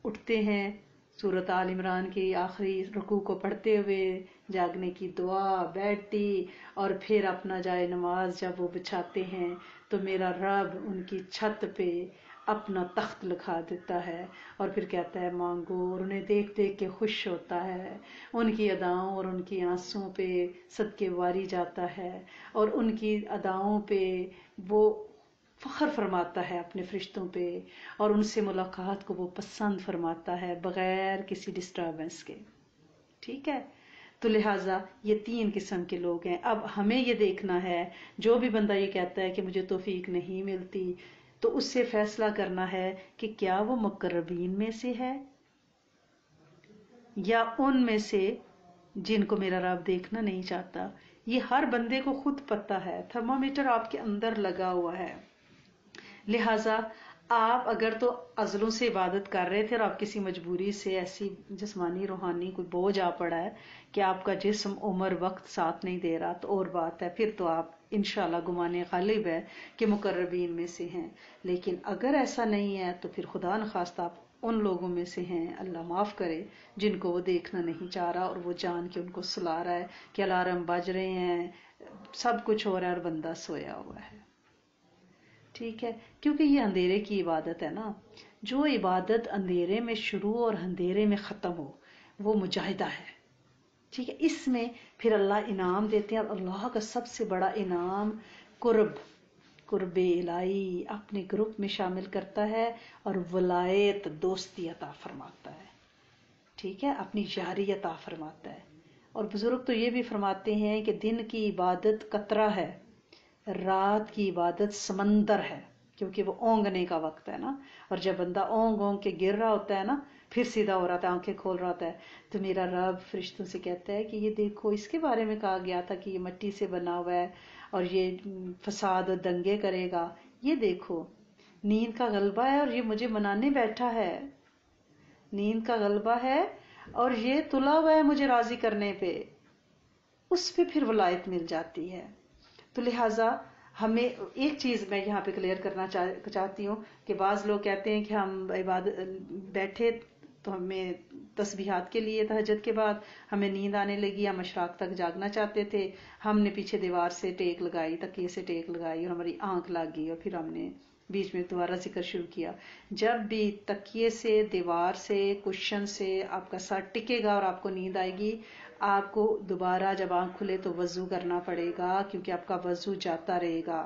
اٹھتے ہیں سورۃ آل عمران کی آخری رکوع کو پڑھتے ہوئے، جاگنے کی دعا، بیٹھتی، اور پھر اپنا جائے نماز جب وہ بچھاتے ہیں تو میرا رب ان کی چھت پہ اپنا تخت لکھا دیتا ہے اور پھر کہتا ہے مانگو، اور انہیں دیکھ دیکھ کے خوش ہوتا ہے، ان کی اداؤں اور ان کی آنسوں پہ صدقے واری جاتا ہے، اور ان کی اداؤں پہ وہ فخر فرماتا ہے اپنے فرشتوں پہ، اور ان سے ملاقات کو وہ پسند فرماتا ہے بغیر کسی ڈسٹربنس کے۔ ٹھیک ہے، تو لہٰذا یہ تین قسم کے لوگ ہیں۔ اب ہمیں یہ دیکھنا ہے، جو بھی بندہ یہ کہتا ہے کہ مجھے توفیق نہیں ملتی، تو اس سے فیصلہ کرنا ہے کہ کیا وہ مقربین میں سے ہے یا ان میں سے جن کو میرا رب دیکھنا نہیں چاہتا۔ یہ ہر بندے کو خود پتہ ہے، تھرمامیٹر آپ کے اندر لگا ہوا ہے۔ لہٰذا آپ اگر تو عضلوں سے عبادت کر رہے تھے اور آپ کسی مجبوری سے ایسی جسمانی روحانی کوئی بوجھ آ پڑا ہے کہ آپ کا جسم عمر وقت ساتھ نہیں دے رہا، تو اور بات ہے، پھر تو آپ انشاءاللہ گمان غالب ہے کہ مقربین میں سے ہیں۔ لیکن اگر ایسا نہیں ہے تو پھر خدا نخواستہ آپ ان لوگوں میں سے ہیں، اللہ معاف کرے، جن کو وہ دیکھنا نہیں چاہ رہا اور وہ جان کے ان کو سلا رہا ہے کہ الارم بج رہے ہیں، سب کچھ ہو رہا ہے اور بندہ سویا ہوا ہے۔ ٹھیک ہے، کیونکہ یہ اندھیرے کی عبادت ہے نا، جو عبادت اندھیرے میں شروع اور اندھیرے میں ختم ہو وہ مجاہدہ ہے۔ ٹھیک ہے، اس میں پھر اللہ انعام دیتے ہیں، اور اللہ کا سب سے بڑا انعام قرب الہی اپنے گروپ میں شامل کرتا ہے اور ولایت دوستی عطا فرماتا ہے۔ ٹھیک ہے، اپنی یاری عطا فرماتا ہے۔ اور بزرگ تو یہ بھی فرماتے ہیں کہ دن کی عبادت قطرہ ہے، رات کی عبادت سمندر ہے، کیونکہ وہ اونگنے کا وقت ہے نا، اور جب بندہ اونگ اونگ کے گر رہا ہوتا ہے نا، پھر سیدھا ہو رہا تھا، آنکھیں کھول رہا ہوتا ہے، تو میرا رب فرشتوں سے کہتا ہے کہ یہ دیکھو، اس کے بارے میں کہا گیا تھا کہ یہ مٹی سے بنا ہوا ہے اور یہ فساد اور دنگے کرے گا، یہ دیکھو نیند کا غلبہ ہے اور یہ مجھے منانے بیٹھا ہے، نیند کا غلبہ ہے اور یہ تلا ہوا ہے مجھے راضی کرنے پہ، اس پہ پھر ولایت مل جاتی ہے۔ تو لہٰذا ہمیں ایک چیز میں یہاں پہ کلیئر کرنا چاہتی ہوں کہ بعض لوگ کہتے ہیں کہ ہم عبادت بیٹھے تو ہمیں تسبیحات کے لیے تہجد کے بعد ہمیں نیند آنے لگی، ہم اشراق تک جاگنا چاہتے تھے، ہم نے پیچھے دیوار سے ٹیک لگائی، تکیے سے ٹیک لگائی اور ہماری آنکھ لگ گئی، اور پھر ہم نے بیچ میں دوبارہ ذکر شروع کیا۔ جب بھی تکیے سے، دیوار سے، کشن سے آپ کا سر ٹکے گا اور آپ کو نیند آئے گی، آپ کو دوبارہ جب آنکھ کھلے تو وضو کرنا پڑے گا، کیونکہ آپ کا وضو جاتا رہے گا۔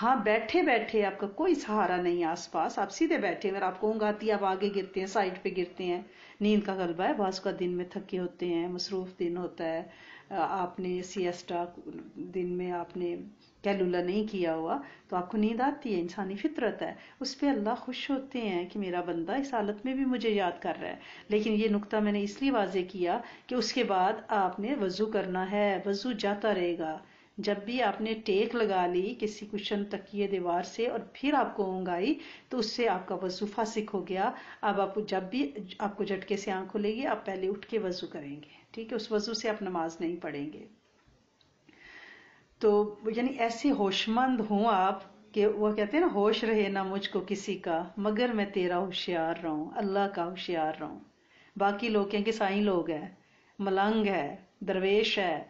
ہاں، بیٹھے بیٹھے آپ کا کوئی سہارا نہیں آس پاس، آپ سیدھے بیٹھے، اگر آپ کو اونگ آتی ہے آپ آگے گرتے ہیں، سائڈ پہ گرتے ہیں، نیند کا غلبہ ہے۔ بعض کا دن میں تھکے ہوتے ہیں، مصروف دن ہوتا ہے، آپ نے سیاسٹا دن میں آپ نے کیلولا نہیں کیا ہوا تو آپ کو نیند آتی ہے، انسانی فطرت ہے، اس پہ اللہ خوش ہوتے ہیں کہ میرا بندہ اس حالت میں بھی مجھے یاد کر رہا ہے۔ لیکن یہ نقطہ میں نے اس لیے واضح کیا کہ اس کے بعد آپ نے وضو کرنا ہے، وضو جاتا رہے گا۔ جب بھی آپ نے ٹیک لگا لی کسی کشن تکیے دیوار سے اور پھر آپ کو اونگ آئی تو اس سے آپ کا وضو فاسق ہو گیا۔ اب آپ جب بھی آپ کو جھٹکے سے آنکھ کھلے گی آپ پہلے اٹھ کے وضو کریں گے، ٹھیک ہے، اس وضو سے آپ نماز نہیں پڑھیں گے۔ تو یعنی ایسے ہوش مند ہوں آپ کہ وہ کہتے ہیں نا، ہوش رہے نہ مجھ کو کسی کا مگر میں تیرا ہوشیار رہوں، اللہ کا ہوشیار رہوں۔ باقی لوگ کہیں کہ سائیں لوگ ہیں، ملنگ ہے، درویش ہے،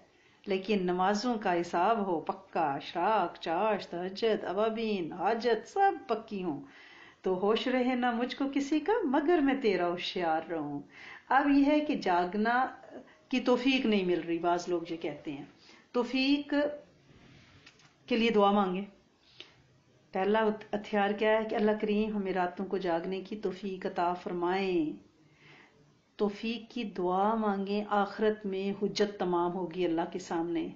لیکن نمازوں کا حساب ہو پکا، اشراق، چاش، تہجد، اوابین، حاجت سب پکی ہوں، تو ہوش رہے نہ مجھ کو کسی کا مگر میں تیرا ہوشیار رہوں۔ اب یہ ہے کہ جاگنا کی توفیق نہیں مل رہی، بعض لوگ یہ کہتے ہیں، توفیق کے لیے دعا مانگیں۔ پہلا ہتھیار کیا ہے کہ اللہ کریم ہمیں راتوں کو جاگنے کی توفیق عطا فرمائیں، توفیق کی دعا مانگیں۔ آخرت میں حجت تمام ہوگی اللہ کے سامنے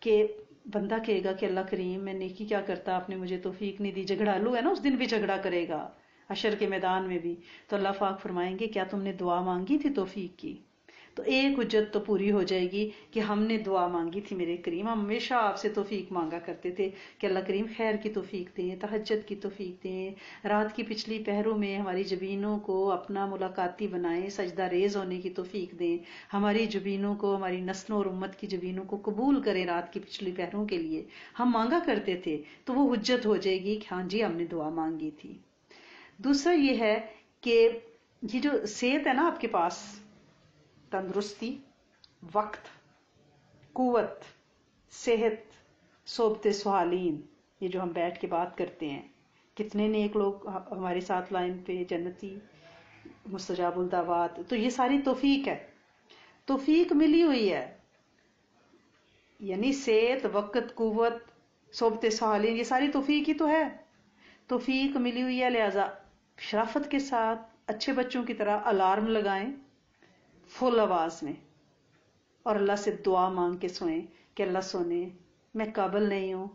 کہ بندہ کہے گا کہ اللہ کریم میں نیکی کیا کرتا، آپ نے مجھے توفیق نہیں دی۔ جھگڑالو ہے نا، اس دن بھی جھگڑا کرے گا، حشر کے میدان میں بھی، تو اللہ پاک فرمائیں گے کیا تم نے دعا مانگی تھی توفیق کی؟ تو ایک حجت تو پوری ہو جائے گی کہ ہم نے دعا مانگی تھی میرے کریم، ہم ہمیشہ آپ سے توفیق مانگا کرتے تھے کہ اللہ کریم خیر کی توفیق دیں، تہجد کی توفیق دیں، رات کی پچھلی پہروں میں ہماری جبینوں کو اپنا ملاقاتی بنائیں، سجدہ ریز ہونے کی توفیق دیں، ہماری جبینوں کو، ہماری نسلوں اور امت کی جبینوں کو قبول کریں رات کی پچھلی پہروں کے لیے، ہم مانگا کرتے تھے، تو وہ حجت ہو جائے گی کہ ہاں جی ہم نے دعا مانگی تھی۔ دوسرا یہ ہے کہ یہ جو صحت ہے نا آپ کے پاس، تندرستی، وقت، قوت، صحت، صحبت صالحین، یہ جو ہم بیٹھ کے بات کرتے ہیں، کتنے نیک لوگ ہمارے ساتھ لائن پہ، جنتی، مستجاب الدعوات، تو یہ ساری توفیق ہے، توفیق ملی ہوئی ہے، یعنی صحت، وقت، قوت، صحبت صالحین، یہ ساری توفیق ہی تو ہے، توفیق ملی ہوئی ہے، لہذا شرافت کے ساتھ اچھے بچوں کی طرح الارم لگائیں فل آواز میں، اور اللہ سے دعا مانگ کے سوئیں کہ اللہ سونے میں قابل نہیں ہوں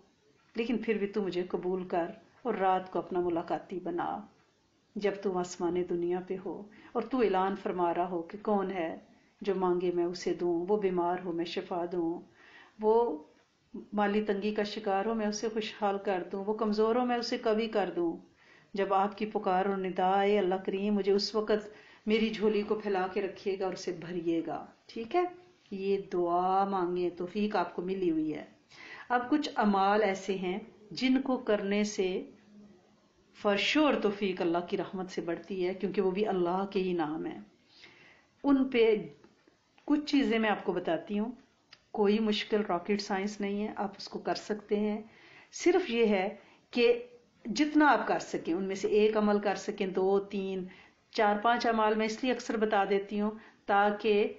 لیکن پھر بھی تو مجھے قبول کر، اور رات کو اپنا ملاقاتی بنا جب تو آسمان دنیا پہ ہو اور تو اعلان فرما رہا ہو کہ کون ہے جو مانگے میں اسے دوں، وہ بیمار ہو میں شفا دوں، وہ مالی تنگی کا شکار ہو میں اسے خوشحال کر دوں، وہ کمزور ہو میں اسے قوی کر دوں۔ جب آپ کی پکار اور ندا آئے اللہ کریم مجھے اس وقت میری جھولی کو پھیلا کے رکھیے گا اور اسے بھریے گا، ٹھیک ہے؟ یہ دعا مانگے، توفیق آپ کو ملی ہوئی ہے۔ اب کچھ اعمال ایسے ہیں جن کو کرنے سے فرشور توفیق اللہ کی رحمت سے بڑھتی ہے، کیونکہ وہ بھی اللہ کے ہی نام ہے۔ ان پہ کچھ چیزیں میں آپ کو بتاتی ہوں، کوئی مشکل راکٹ سائنس نہیں ہے، آپ اس کو کر سکتے ہیں۔ صرف یہ ہے کہ جتنا آپ کر سکیں، ان میں سے ایک عمل کر سکیں، 2، 3، 4، 5 اعمال میں اس لیے اکثر بتا دیتی ہوں تاکہ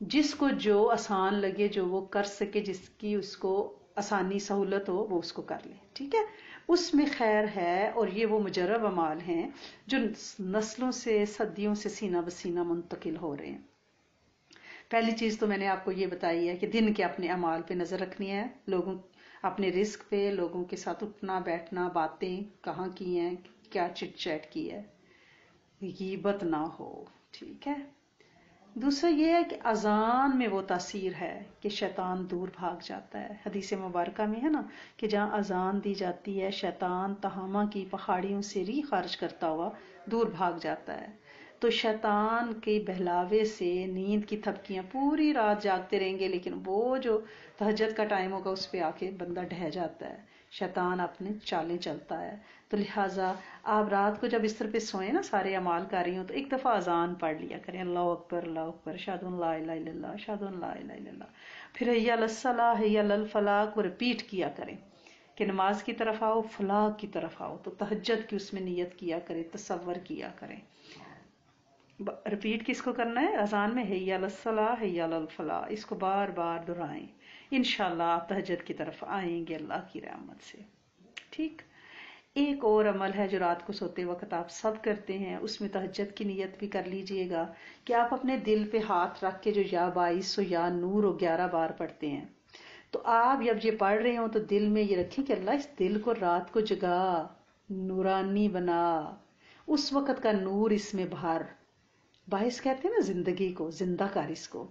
جس کو جو آسان لگے، جو وہ کر سکے، جس کی اس کو آسانی سہولت ہو، وہ اس کو کر لے، ٹھیک ہے؟ اس میں خیر ہے، اور یہ وہ مجرب اعمال ہیں جو نسلوں سے، صدیوں سے سینہ بسینہ منتقل ہو رہے ہیں۔ پہلی چیز تو میں نے آپ کو یہ بتائی ہے کہ دن کے اپنے اعمال پہ نظر رکھنی ہے، لوگوں اپنے رزق پہ، لوگوں کے ساتھ اٹھنا بیٹھنا، باتیں کہاں کی ہیں، کیا چٹ چیٹ کی ہے، غیبت نہ ہو، ٹھیک ہے؟ دوسرا یہ ہے کہ اذان میں وہ تاثیر ہے کہ شیطان دور بھاگ جاتا ہے، حدیث مبارکہ میں ہے نا کہ جہاں اذان دی جاتی ہے شیطان تہامہ کی پہاڑیوں سے ری خارج کرتا ہوا دور بھاگ جاتا ہے۔ تو شیطان کے بہلاوے سے نیند کی تھپکیاں، پوری رات جاگتے رہیں گے لیکن وہ جو تہجد کا ٹائم ہوگا اس پہ آ کے بندہ ڈہ جاتا ہے، شیطان اپنے چالیں چلتا ہے۔ تو لہٰذا آپ رات کو جب بستر پہ سوئیں نا، سارے اعمال کر رہی ہوں، تو ایک دفعہ اذان پڑھ لیا کریں، اللہ اکبر اللہ اکبر، اشہد ان لا الہ الا اللہ، اشہد ان لا الہ الا اللہ، پھر حی علی الصلاۃ، حی علی الفلاح کو رپیٹ کیا کریں کہ نماز کی طرف آؤ، فلاح کی طرف آؤ، تو تہجد کی اس میں نیت کیا کریں، تصور کیا کریں۔ رپیٹ کس کو کرنا ہے؟ اذان میں حی علی الصلاۃ، حی علی الفلاح، اس کو بار بار دہرائیں، انشاءاللہ آپ تہجد کی طرف آئیں گے اللہ کی رحمت سے، ٹھیک؟ ایک اور عمل ہے جو رات کو سوتے وقت آپ سب کرتے ہیں، اس میں تہجد کی نیت بھی کر لیجئے گا کہ آپ اپنے دل پہ ہاتھ رکھ کے جو یا 22 یا نور 11 بار پڑھتے ہیں، تو آپ جب یہ پڑھ رہے ہوں تو دل میں یہ رکھیں کہ اللہ اس دل کو رات کو جگا، نورانی بنا، اس وقت کا نور اس میں بھر، باعث کہتے ہیں نا زندگی کو، زندہ کر اس کو،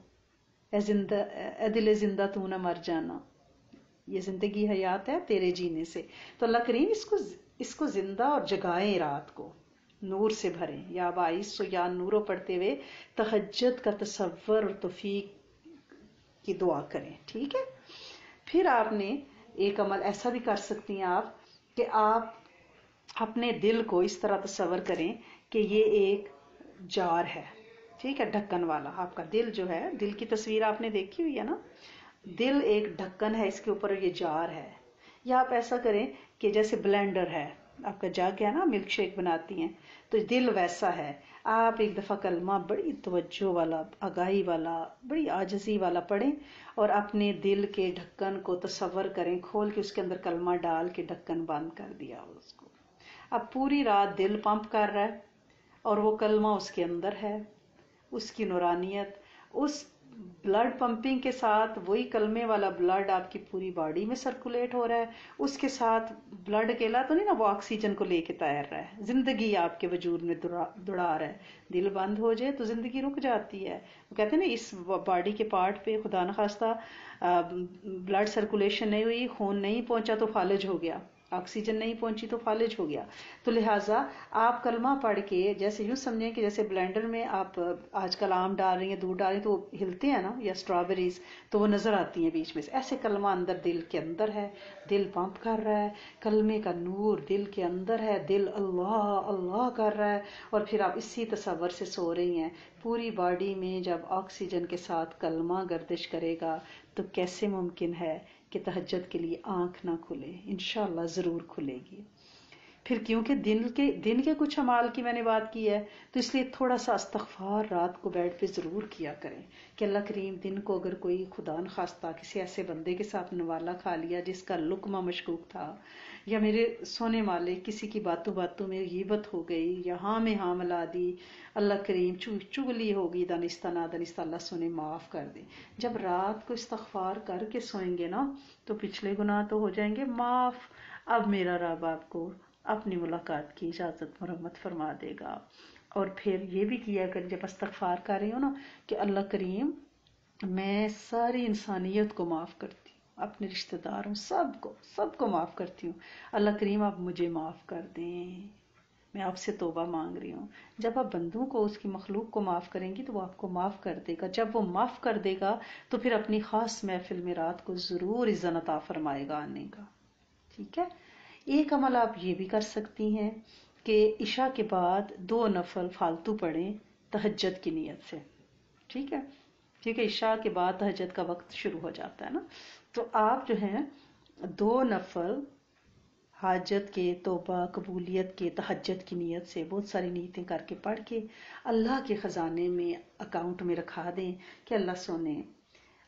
اے دل زندہ تو نہ مر جانا، یہ زندگی حیات ہے تیرے جینے سے، تو اللہ کریم اس کو زندہ اور جگائیں، رات کو نور سے بھریں، یا 22 یا نورو پڑھتے ہوئے تہجد کا تصور اور توفیق کی دعا کریں، ٹھیک ہے؟ پھر آپ نے ایک عمل ایسا بھی کر سکتی ہیں آپ کہ آپ اپنے دل کو اس طرح تصور کریں کہ یہ ایک جار ہے، ٹھیک ہے، ڈھکن والا. آپ کا دل جو ہے، دل کی تصویر آپ نے دیکھی ہوئی ہے نا، دل ایک ڈھکن ہے، اس کے اوپر یہ جار ہے. یا آپ ایسا کریں کہ جیسے بلینڈر ہے، آپ کا جگ ہے نا، ملک شیک بناتی ہیں، تو دل ویسا ہے. آپ ایک دفعہ کلمہ بڑی توجہ والا، آگاہی والا، بڑی عاجزی والا پڑھیں، اور اپنے دل کے ڈھکن کو تصور کریں، کھول کے اس کے اندر کلمہ ڈال کے ڈھکن بند کر دیا اس کو. اب پوری رات دل پمپ کر رہا ہے، اور وہ کلمہ اس کے اندر ہے، اس کی نورانیت، اس بلڈ پمپنگ کے ساتھ وہی کلمے والا بلڈ آپ کی پوری باڈی میں سرکولیٹ ہو رہا ہے. اس کے ساتھ بلڈ اکیلا تو نہیں نا، وہ آکسیجن کو لے کے تیر رہا ہے، زندگی آپ کے وجود میں دوڑا رہا ہے. دل بند ہو جائے تو زندگی رک جاتی ہے. وہ کہتے ہیں نا، اس باڈی کے پارٹ پہ خدا نخواستہ بلڈ سرکولیشن نہیں ہوئی، خون نہیں پہنچا تو فالج ہو گیا، آکسیجن نہیں پہنچی تو فالج ہو گیا. تو لہٰذا آپ کلمہ پڑھ کے، جیسے یوں سمجھیں کہ جیسے بلینڈر میں آپ آج کل آم ڈال رہی ہیں، دودھ ڈال رہی ہیں، تو وہ ہلتے ہیں نا، یا اسٹرابیریز تو وہ نظر آتی ہیں بیچ میں سے. ایسے کلمہ اندر دل کے اندر ہے، دل پمپ کر رہا ہے، کلمے کا نور دل کے اندر ہے، دل اللہ اللہ کر رہا ہے. اور پھر آپ اسی تصور سے سو رہی ہیں. پوری باڈی میں جب آکسیجن کے ساتھ کلمہ گردش کرے گا تو کیسے ممکن ہے کہ تہجد کے لیے آنکھ نہ کھلے؟ انشاءاللہ ضرور کھلے گی. پھر کیونکہ دن کے کچھ اعمال کی میں نے بات کی ہے، تو اس لیے تھوڑا سا استغفار رات کو بیڈ پہ ضرور کیا کریں کہ اللہ کریم دن کو اگر کوئی خدا نخواستہ کسی ایسے بندے کے ساتھ نوالا کھا لیا جس کا لقمہ مشکوک تھا، یا میرے سونے مالک کسی کی باتوں میں غیبت ہو گئی، یا ہاں میں ہاں ملا دی، اللہ کریم چگلی ہوگی دانستہ نادانستہ، اللہ سونے معاف کر دے. جب رات کو استغفار کر کے سوئیں گے نا تو پچھلے گناہ تو ہو جائیں گے معاف. اب میرا رب آپ کو اپنی ملاقات کی اجازت مرمت فرما دے گا. اور پھر یہ بھی کیا کر جب استغفار کر رہی ہوں نا کہ اللہ کریم میں ساری انسانیت کو معاف کرتی ہوں، اپنے رشتہ داروں سب کو معاف کرتی ہوں. اللہ کریم آپ مجھے معاف کر دیں، میں آپ سے توبہ مانگ رہی ہوں. جب آپ بندوں کو، اس کی مخلوق کو معاف کریں گی تو وہ آپ کو معاف کر دے گا. جب وہ معاف کر دے گا تو پھر اپنی خاص محفل میں رات کو ضرور اذن عطا فرمائے گا آنے کا. ٹھیک ہے. ایک عمل آپ یہ بھی کر سکتی ہیں کہ عشاء کے بعد 2 نفل فالتو پڑھیں تہجد کی نیت سے. ٹھیک ہے، کیونکہ عشاء کے بعد تہجد کا وقت شروع ہو جاتا ہے نا. تو آپ جو ہیں 2 نفل حاجت کے، توبہ قبولیت کے، تہجد کی نیت سے بہت ساری نیتیں کر کے پڑھ کے اللہ کے خزانے میں اکاؤنٹ میں رکھا دیں کہ اللہ سونے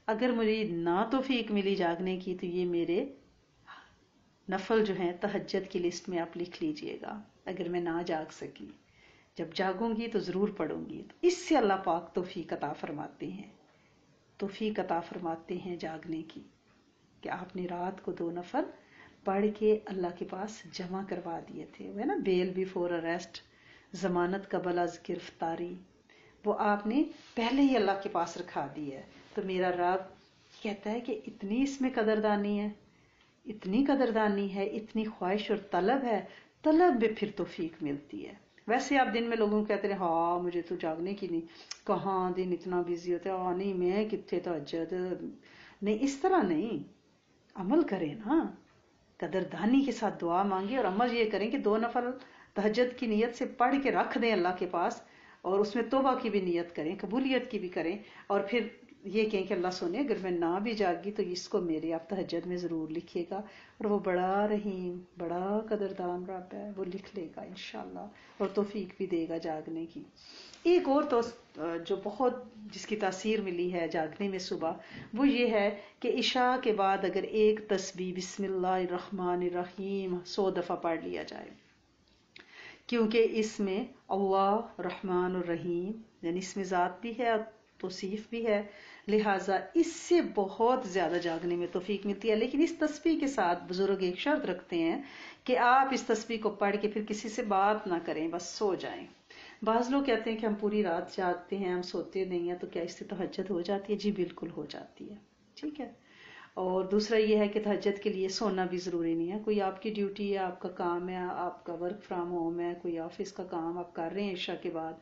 اگر مجھے نہ توفیق ملی جاگنے کی تو یہ میرے نفل جو ہیں تہجد کی لسٹ میں آپ لکھ لیجئے گا. اگر میں نہ جاگ سکی، جب جاگوں گی تو ضرور پڑھوں گی. تو اس سے اللہ پاک توفیق عطا فرماتے ہیں جاگنے کی، کہ آپ نے رات کو 2 نفل پڑھ کے اللہ کے پاس جمع کروا دیے تھے. وہ ہے نا بیل بیفور اریسٹ، ضمانت قبل از گرفتاری، وہ آپ نے پہلے ہی اللہ کے پاس رکھا دی ہے. تو میرا رب کہتا ہے کہ اتنی اس میں قدردانی ہے، اتنی خواہش اور طلب ہے، طلب میں پھر توفیق ملتی ہے. ویسے آپ دن میں لوگوں کو کہتے ہیں ہاں مجھے تو جاگنے کی نہیں، کہاں دن اتنا بیزی ہوتا ہے، ہاں نہیں میں کتنے تہجد نہیں. اس طرح نہیں، عمل کریں نا، قدردانی کے ساتھ دعا مانگے، اور عمل یہ کریں کہ 2 نفل تہجد کی نیت سے پڑھ کے رکھ دیں اللہ کے پاس، اور اس میں توبہ کی بھی نیت کریں، قبولیت کی بھی کریں، اور پھر یہ کہیں کہ اللہ سونے اگر میں نہ بھی جاگی تو اس کو میرے آپ تہجد میں ضرور لکھیے گا. اور وہ بڑا رحیم، بڑا قدردان رب ہے، وہ لکھ لے گا انشاءاللہ، اور توفیق بھی دے گا جاگنے کی. ایک اور تو جو بہت جس کی تاثیر ملی ہے جاگنے میں صبح، وہ یہ ہے کہ عشاء کے بعد اگر ایک تسبیح بسم اللہ الرحمن الرحیم 100 دفعہ پڑھ لیا جائے، کیونکہ اس میں اللہ رحمان الرحیم، یعنی اس میں ذات بھی ہے اور توصیف بھی ہے، لہٰذا اس سے بہت زیادہ جاگنے میں توفیق ملتی ہے. لیکن اس تسبیح کے ساتھ بزرگ ایک شرط رکھتے ہیں کہ آپ اس تسبیح کو پڑھ کے پھر کسی سے بات نہ کریں، بس سو جائیں. بعض لوگ کہتے ہیں کہ ہم پوری رات جاگتے ہیں، ہم سوتے نہیں ہیں، تو کیا اس سے تہجد ہو جاتی ہے؟ جی بالکل ہو جاتی ہے. ٹھیک ہے. اور دوسرا یہ ہے کہ تہجد کے لیے سونا بھی ضروری نہیں ہے. کوئی آپ کی ڈیوٹی ہے، آپ کا کام ہے، آپ کا ورک فرام ہوم ہے، کوئی آفس کا کام آپ کر رہے ہیں عشاء کے بعد،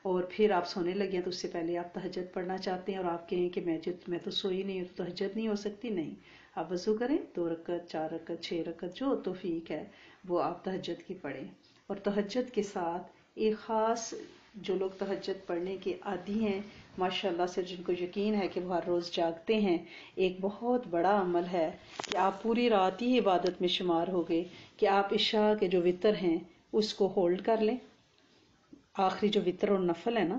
اور پھر آپ سونے لگے ہیں تو اس سے پہلے آپ تہجد پڑھنا چاہتے ہیں، اور آپ کہیں کہ میں تو سوئی نہیں ہوں تو تہجد نہیں ہو سکتی. نہیں، آپ وضو کریں، 2 رکعت 4 رکعت 6 رکعت جو توفیق ہے وہ آپ تہجد کی پڑھیں. اور تہجد کے ساتھ ایک خاص جو لوگ تہجد پڑھنے کے عادی ہیں ماشاءاللہ سے، جن کو یقین ہے کہ وہ ہر روز جاگتے ہیں، ایک بہت بڑا عمل ہے کہ آپ پوری رات ہی عبادت میں شمار ہو گئے، کہ آپ عشاء کے جو وطر ہیں اس کو ہولڈ کر لیں، آخری جو وطر اور نفل ہے نا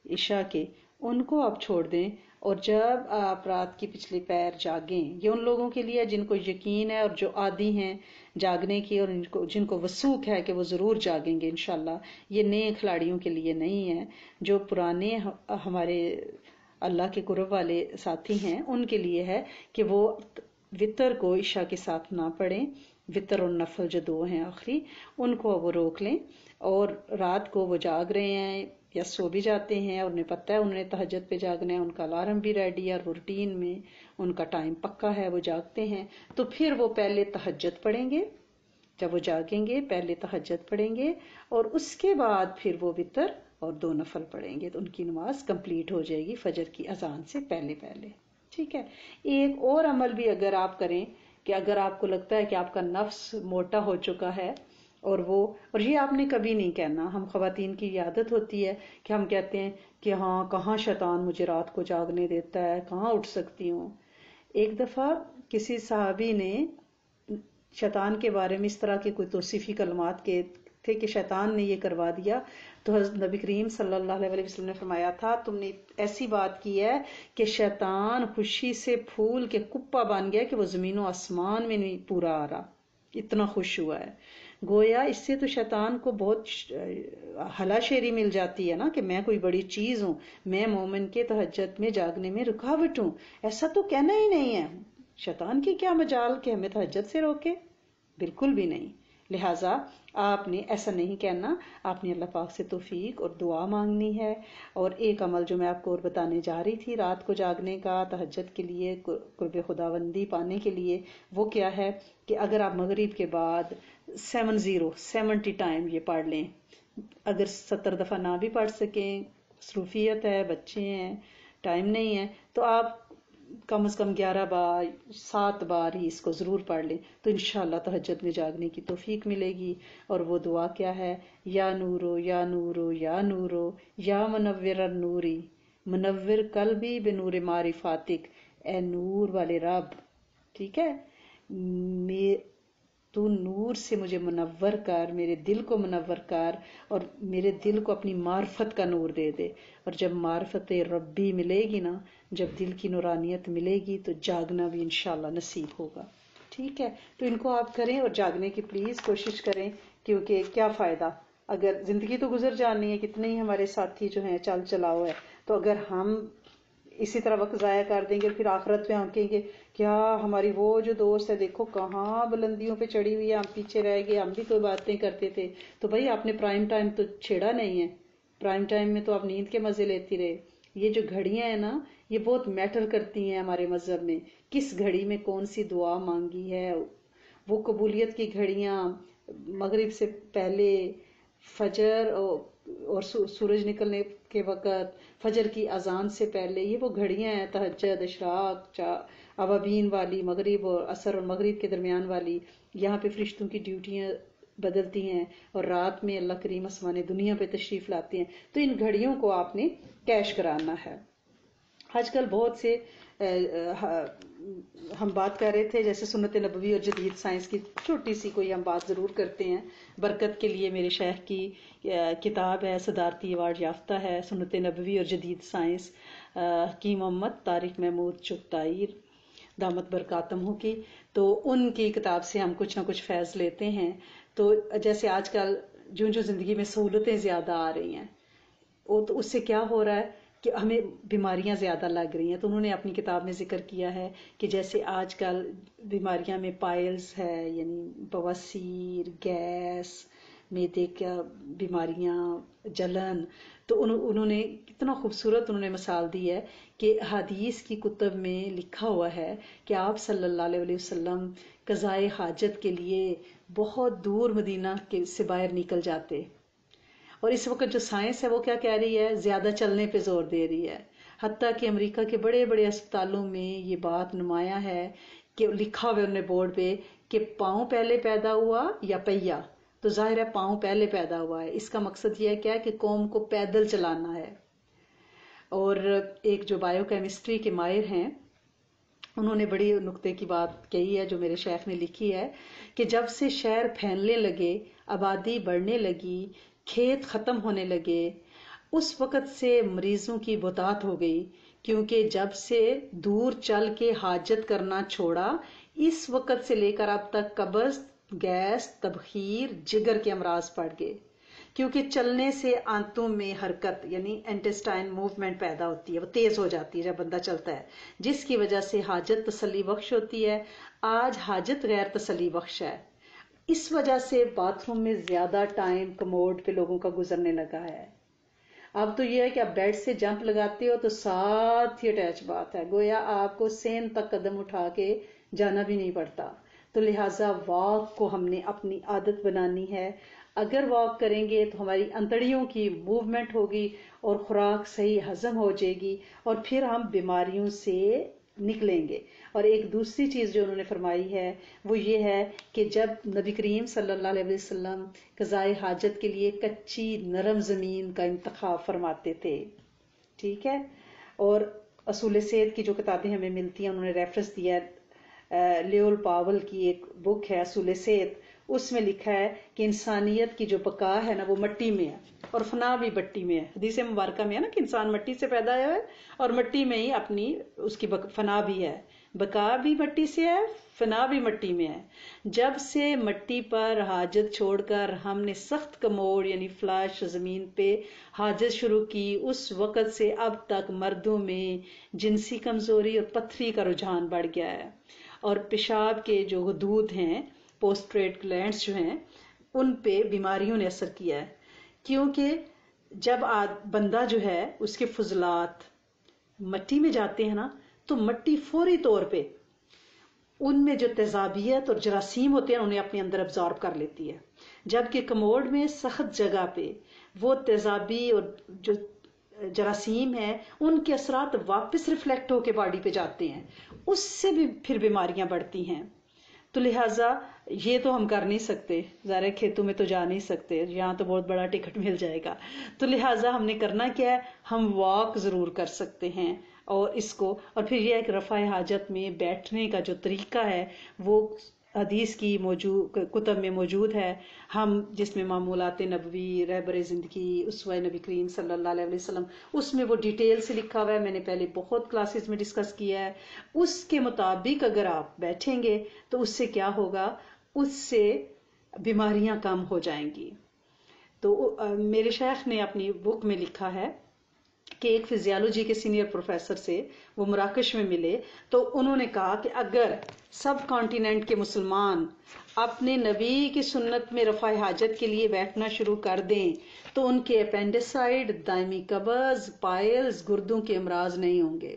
عشاء کے، ان کو آپ چھوڑ دیں، اور جب آپ رات کی پچھلی پیر جاگیں، یہ ان لوگوں کے لیے جن کو یقین ہے اور جو عادی ہیں جاگنے کی، اور جن کو وثوق ہے کہ وہ ضرور جاگیں گے انشاءاللہ، یہ نئے کھلاڑیوں کے لیے نہیں ہے، جو پرانے ہمارے اللہ کے قرب والے ساتھی ہیں ان کے لیے ہے کہ وہ وطر کو عشاء کے ساتھ نہ پڑھیں، وطر اور نفل جو دو ہیں آخری ان کو وہ روک لیں، اور رات کو وہ جاگ رہے ہیں یا سو بھی جاتے ہیں اور انہیں پتہ ہے انہوں نے تہجد پہ جاگنا ہے، ان کا الارم بھی ریڈی ہے اور وہ روٹین میں ان کا ٹائم پکا ہے، وہ جاگتے ہیں، تو پھر وہ پہلے تہجد پڑھیں گے، جب وہ جاگیں گے پہلے تہجد پڑھیں گے، اور اس کے بعد پھر وہ وطر اور 2 نفل پڑھیں گے، تو ان کی نماز کمپلیٹ ہو جائے گی فجر کی اذان سے پہلے پہلے، ٹھیک ہے۔ ایک اور عمل بھی اگر آپ کریں کہ اگر آپ کو لگتا ہے کہ آپ کا نفس موٹا ہو چکا ہے، اور یہ آپ نے کبھی نہیں کہنا، ہم خواتین کی عادت ہوتی ہے کہ ہم کہتے ہیں کہ ہاں کہاں شیطان مجھے رات کو جاگنے دیتا ہے، کہاں اٹھ سکتی ہوں۔ ایک دفعہ کسی صحابی نے شیطان کے بارے میں اس طرح کے کوئی توصیفی کلمات کے تھے کہ شیطان نے یہ کروا دیا، تو حضرت نبی کریم صلی اللہ علیہ وسلم نے فرمایا تھا تم نے ایسی بات کی ہے کہ شیطان خوشی سے پھول کے کپا بن گیا کہ وہ زمین و آسمان میں نہیں پورا آ رہا، اتنا خوش ہوا ہے۔ گویا اس سے تو شیطان کو بہت ہلا شیری مل جاتی ہے نا کہ میں کوئی بڑی چیز ہوں، میں مومن کے تہجد میں جاگنے میں رکاوٹ ہوں، ایسا تو کہنا ہی نہیں ہے۔ شیطان کی کیا مجال کہ ہمیں تہجد سے روکے، بالکل بھی نہیں۔ لہٰذا آپ نے ایسا نہیں کہنا، آپ نے اللہ پاک سے توفیق اور دعا مانگنی ہے۔ اور ایک عمل جو میں آپ کو اور بتانے جا رہی تھی رات کو جاگنے کا تہجد کے لیے، قرب خداوندی پانے کے لیے، وہ کیا ہے کہ اگر آپ مغرب کے بعد 70 ٹائم یہ پڑھ لیں، اگر 70 دفعہ نہ بھی پڑھ سکیں، مصروفیت ہے، بچے ہیں، ٹائم نہیں ہے، تو آپ کم از کم 11 بار 7 بار ہی اس کو ضرور پڑھ لیں، تو انشاءاللہ تہجد میں جاگنے کی توفیق ملے گی۔ اور وہ دعا کیا ہے؟ یا نورو یا نورو یا نورو یا منور النوری منور قلبی بنور معرفاتک، اے نور والے رب، ٹھیک ہے، تو نور سے مجھے منور کر، میرے دل کو منور کر، اور میرے دل کو اپنی معرفت کا نور دے دے۔ اور جب معرفت ربی ملے گی نا، جب دل کی نورانیت ملے گی تو جاگنا بھی انشاءاللہ نصیب ہوگا، ٹھیک ہے۔ تو ان کو آپ کریں اور جاگنے کی پلیز کوشش کریں، کیونکہ کیا فائدہ، اگر زندگی تو گزر جانی ہے، کتنے ہی ہمارے ساتھی جو ہیں چل چلاؤ ہے، تو اگر ہم اسی طرح وقت ضائع کر دیں گے پھر آخرت میں ہم کہیں گے کیا ہماری وہ جو دوست ہے دیکھو کہاں بلندیوں پہ چڑھی ہوئی ہے، ہم پیچھے رہ گئے، ہم بھی کوئی باتیں کرتے تھے۔ تو بھائی آپ نے پرائم ٹائم تو چھیڑا نہیں ہے، پرائم ٹائم میں تو آپ نیند کے مزے لیتی رہے۔ یہ جو گھڑیاں ہیں نا یہ بہت میٹر کرتی ہیں ہمارے مذہب میں، کس گھڑی میں کون سی دعا مانگی ہے، وہ قبولیت کی گھڑیاں مغرب سے پہلے، فجر اور سورج نکلنے کے وقت، فجر کی اذان سے پہلے، یہ وہ گھڑیاں ہیں تہجد، اشراق، اوابین والی، مغرب اور عصر اور مغرب کے درمیان والی، یہاں پہ فرشتوں کی ڈیوٹیاں بدلتی ہیں، اور رات میں اللہ کریم آسمان دنیا پہ تشریف لاتے ہیں، تو ان گھڑیوں کو آپ نے کیش کرانا ہے۔ آج کل بہت سے ہم بات کر رہے تھے جیسے سنت نبوی اور جدید سائنس کی، چھوٹی سی کوئی ہم بات ضرور کرتے ہیں، برکت کے لیے میرے شیخ کی کتاب ہے، صدارتی ایوارڈ یافتہ ہے، سنت نبوی اور جدید سائنس، حکیم محمد طارق محمود چغتائی دامت برکاتہم کی، تو ان کی کتاب سے ہم کچھ نہ کچھ فیض لیتے ہیں۔ تو جیسے آج کل جو زندگی میں سہولتیں زیادہ آ رہی ہیں، تو اس سے کیا ہو رہا ہے کہ ہمیں بیماریاں زیادہ لگ رہی ہیں، تو انہوں نے اپنی کتاب میں ذکر کیا ہے کہ جیسے آج کل بیماریاں میں پائلز ہے، یعنی بواسیر، گیس، معدے کا بیماریاں، جلن، تو انہوں نے کتنا خوبصورت انہوں نے مثال دی ہے کہ حدیث کی کتب میں لکھا ہوا ہے کہ آپ صلی اللہ علیہ وسلم قضائے حاجت کے لیے بہت دور مدینہ سے باہر نکل جاتے، اور اس وقت جو سائنس ہے وہ کیا کہہ رہی ہے، زیادہ چلنے پہ زور دے رہی ہے، حتیٰ کہ امریکہ کے بڑے بڑے اسپتالوں میں یہ بات نمایاں ہے کہ لکھا ہوا انہوں نے بورڈ پہ کہ پاؤں پہلے پیدا ہوا یا پہیا، تو ظاہر ہے پاؤں پہلے پیدا ہوا ہے. اس کا مقصد یہ ہے کیا کہ قوم کو پیدل چلانا ہے. اور ایک جو بایو کیمسٹری کے ماہر ہیں انہوں نے بڑی نقطے کی بات کہی ہے جو میرے شیخ نے لکھی ہے کہ جب سے شہر پھیلنے لگے، آبادی بڑھنے لگی، کھیت ختم ہونے لگے، اس وقت سے مریضوں کی بہتات ہو گئی، کیونکہ جب سے دور چل کے حاجت کرنا چھوڑا، اس وقت سے لے کر اب تک قبض، گیس، تبخیر، جگر کے امراض پڑ گئے. کیونکہ چلنے سے آنتوں میں حرکت یعنی انٹسٹائن موومنٹ پیدا ہوتی ہے، وہ تیز ہو جاتی ہے جب بندہ چلتا ہے، جس کی وجہ سے حاجت تسلی بخش ہوتی ہے. آج حاجت غیر تسلی بخش ہے. اس وجہ سے باتھ روم میں زیادہ ٹائم کموڈ پہ لوگوں کا گزرنے لگا ہے. اب تو یہ ہے کہ آپ بیڈ سے جمپ لگاتے ہو تو ساتھ ہی اٹیچ بات ہے، گویا آپ کو سین تک قدم اٹھا کے جانا بھی نہیں پڑتا. تو لہٰذا واک کو ہم نے اپنی عادت بنانی ہے. اگر واک کریں گے تو ہماری انتڑیوں کی موومنٹ ہوگی اور خوراک صحیح ہضم ہو جائے گی، اور پھر ہم بیماریوں سے نکلیں گے. اور ایک دوسری چیز جو انہوں نے فرمائی ہے وہ یہ ہے کہ جب نبی کریم صلی اللہ علیہ وسلم قضائے حاجت کے لیے کچی نرم زمین کا انتخاب فرماتے تھے. ٹھیک ہے. اور اصول صحت کی جو کتابیں ہمیں ملتی ہیں انہوں نے ریفرنس دیا ہے، لیول پاول کی ایک بک ہے اصول صحت، اس میں لکھا ہے کہ انسانیت کی جو بقا ہے نا وہ مٹی میں ہے اور فنا بھی مٹی میں ہے. حدیث مبارکہ میں ہے نا کہ انسان مٹی سے پیدا ہے اور مٹی میں ہی اپنی اس کی فنا بھی ہے، بقا بھی مٹی سے ہے، فنا بھی مٹی میں ہے. جب سے مٹی پر حاجت چھوڑ کر ہم نے سخت کموڑ یعنی فلاش زمین پہ حاجت شروع کی، اس وقت سے اب تک مردوں میں جنسی کمزوری اور پتھری کا رجحان بڑھ گیا ہے. اور پیشاب کے جو غدود ہیں، پوسٹریٹ گلینڈز جو ہیں، ان پہ بیماریوں نے اثر کیا ہے. کیونکہ جب بندہ جو ہے اس کے فضلات مٹی میں جاتے ہیں نا تو مٹی فوری طور پہ ان میں جو تیزابیت اور جراثیم ہوتے ہیں انہیں اپنے اندر ابزارب کر لیتی ہے، جبکہ کموڈ میں سخت جگہ پہ وہ تیزابی اور جو جراثیم ہیں ان کے اثرات واپس ریفلیکٹ ہو کے باڈی پہ جاتے ہیں، اس سے بھی پھر بیماریاں بڑھتی ہیں. تو لہٰذا یہ تو ہم کر نہیں سکتے، ظاہر کھیتوں میں تو جا نہیں سکتے، یہاں تو بہت بڑا ٹکٹ مل جائے گا. تو لہٰذا ہم نے کرنا کیا ہے، ہم واک ضرور کر سکتے ہیں. اور اس کو اور پھر یہ ہے کہ رفع حاجت میں بیٹھنے کا جو طریقہ ہے وہ حدیث کی کتب میں موجود ہے، ہم جس میں معمولات نبوی، رہبر زندگی، اسوہ نبی کریم صلی اللہ علیہ وسلم، اس میں وہ ڈیٹیل سے لکھا ہوا ہے. میں نے پہلے بہت کلاسز میں ڈسکس کیا ہے. اس کے مطابق اگر آپ بیٹھیں گے تو اس سے کیا ہوگا، اس سے بیماریاں کم ہو جائیں گی. تو میرے شیخ نے اپنی بک میں لکھا ہے کہ ایک فزیالوجی کے سینئر پروفیسر سے وہ مراکش میں ملے تو انہوں نے کہا کہ اگر سب کانٹیننٹ کے مسلمان اپنے نبی کی سنت میں رفع حاجت کے لیے بیٹھنا شروع کر دیں تو ان کے اپینڈیسائڈ، دائمی قبض، پائلز، گردوں کے امراض نہیں ہوں گے.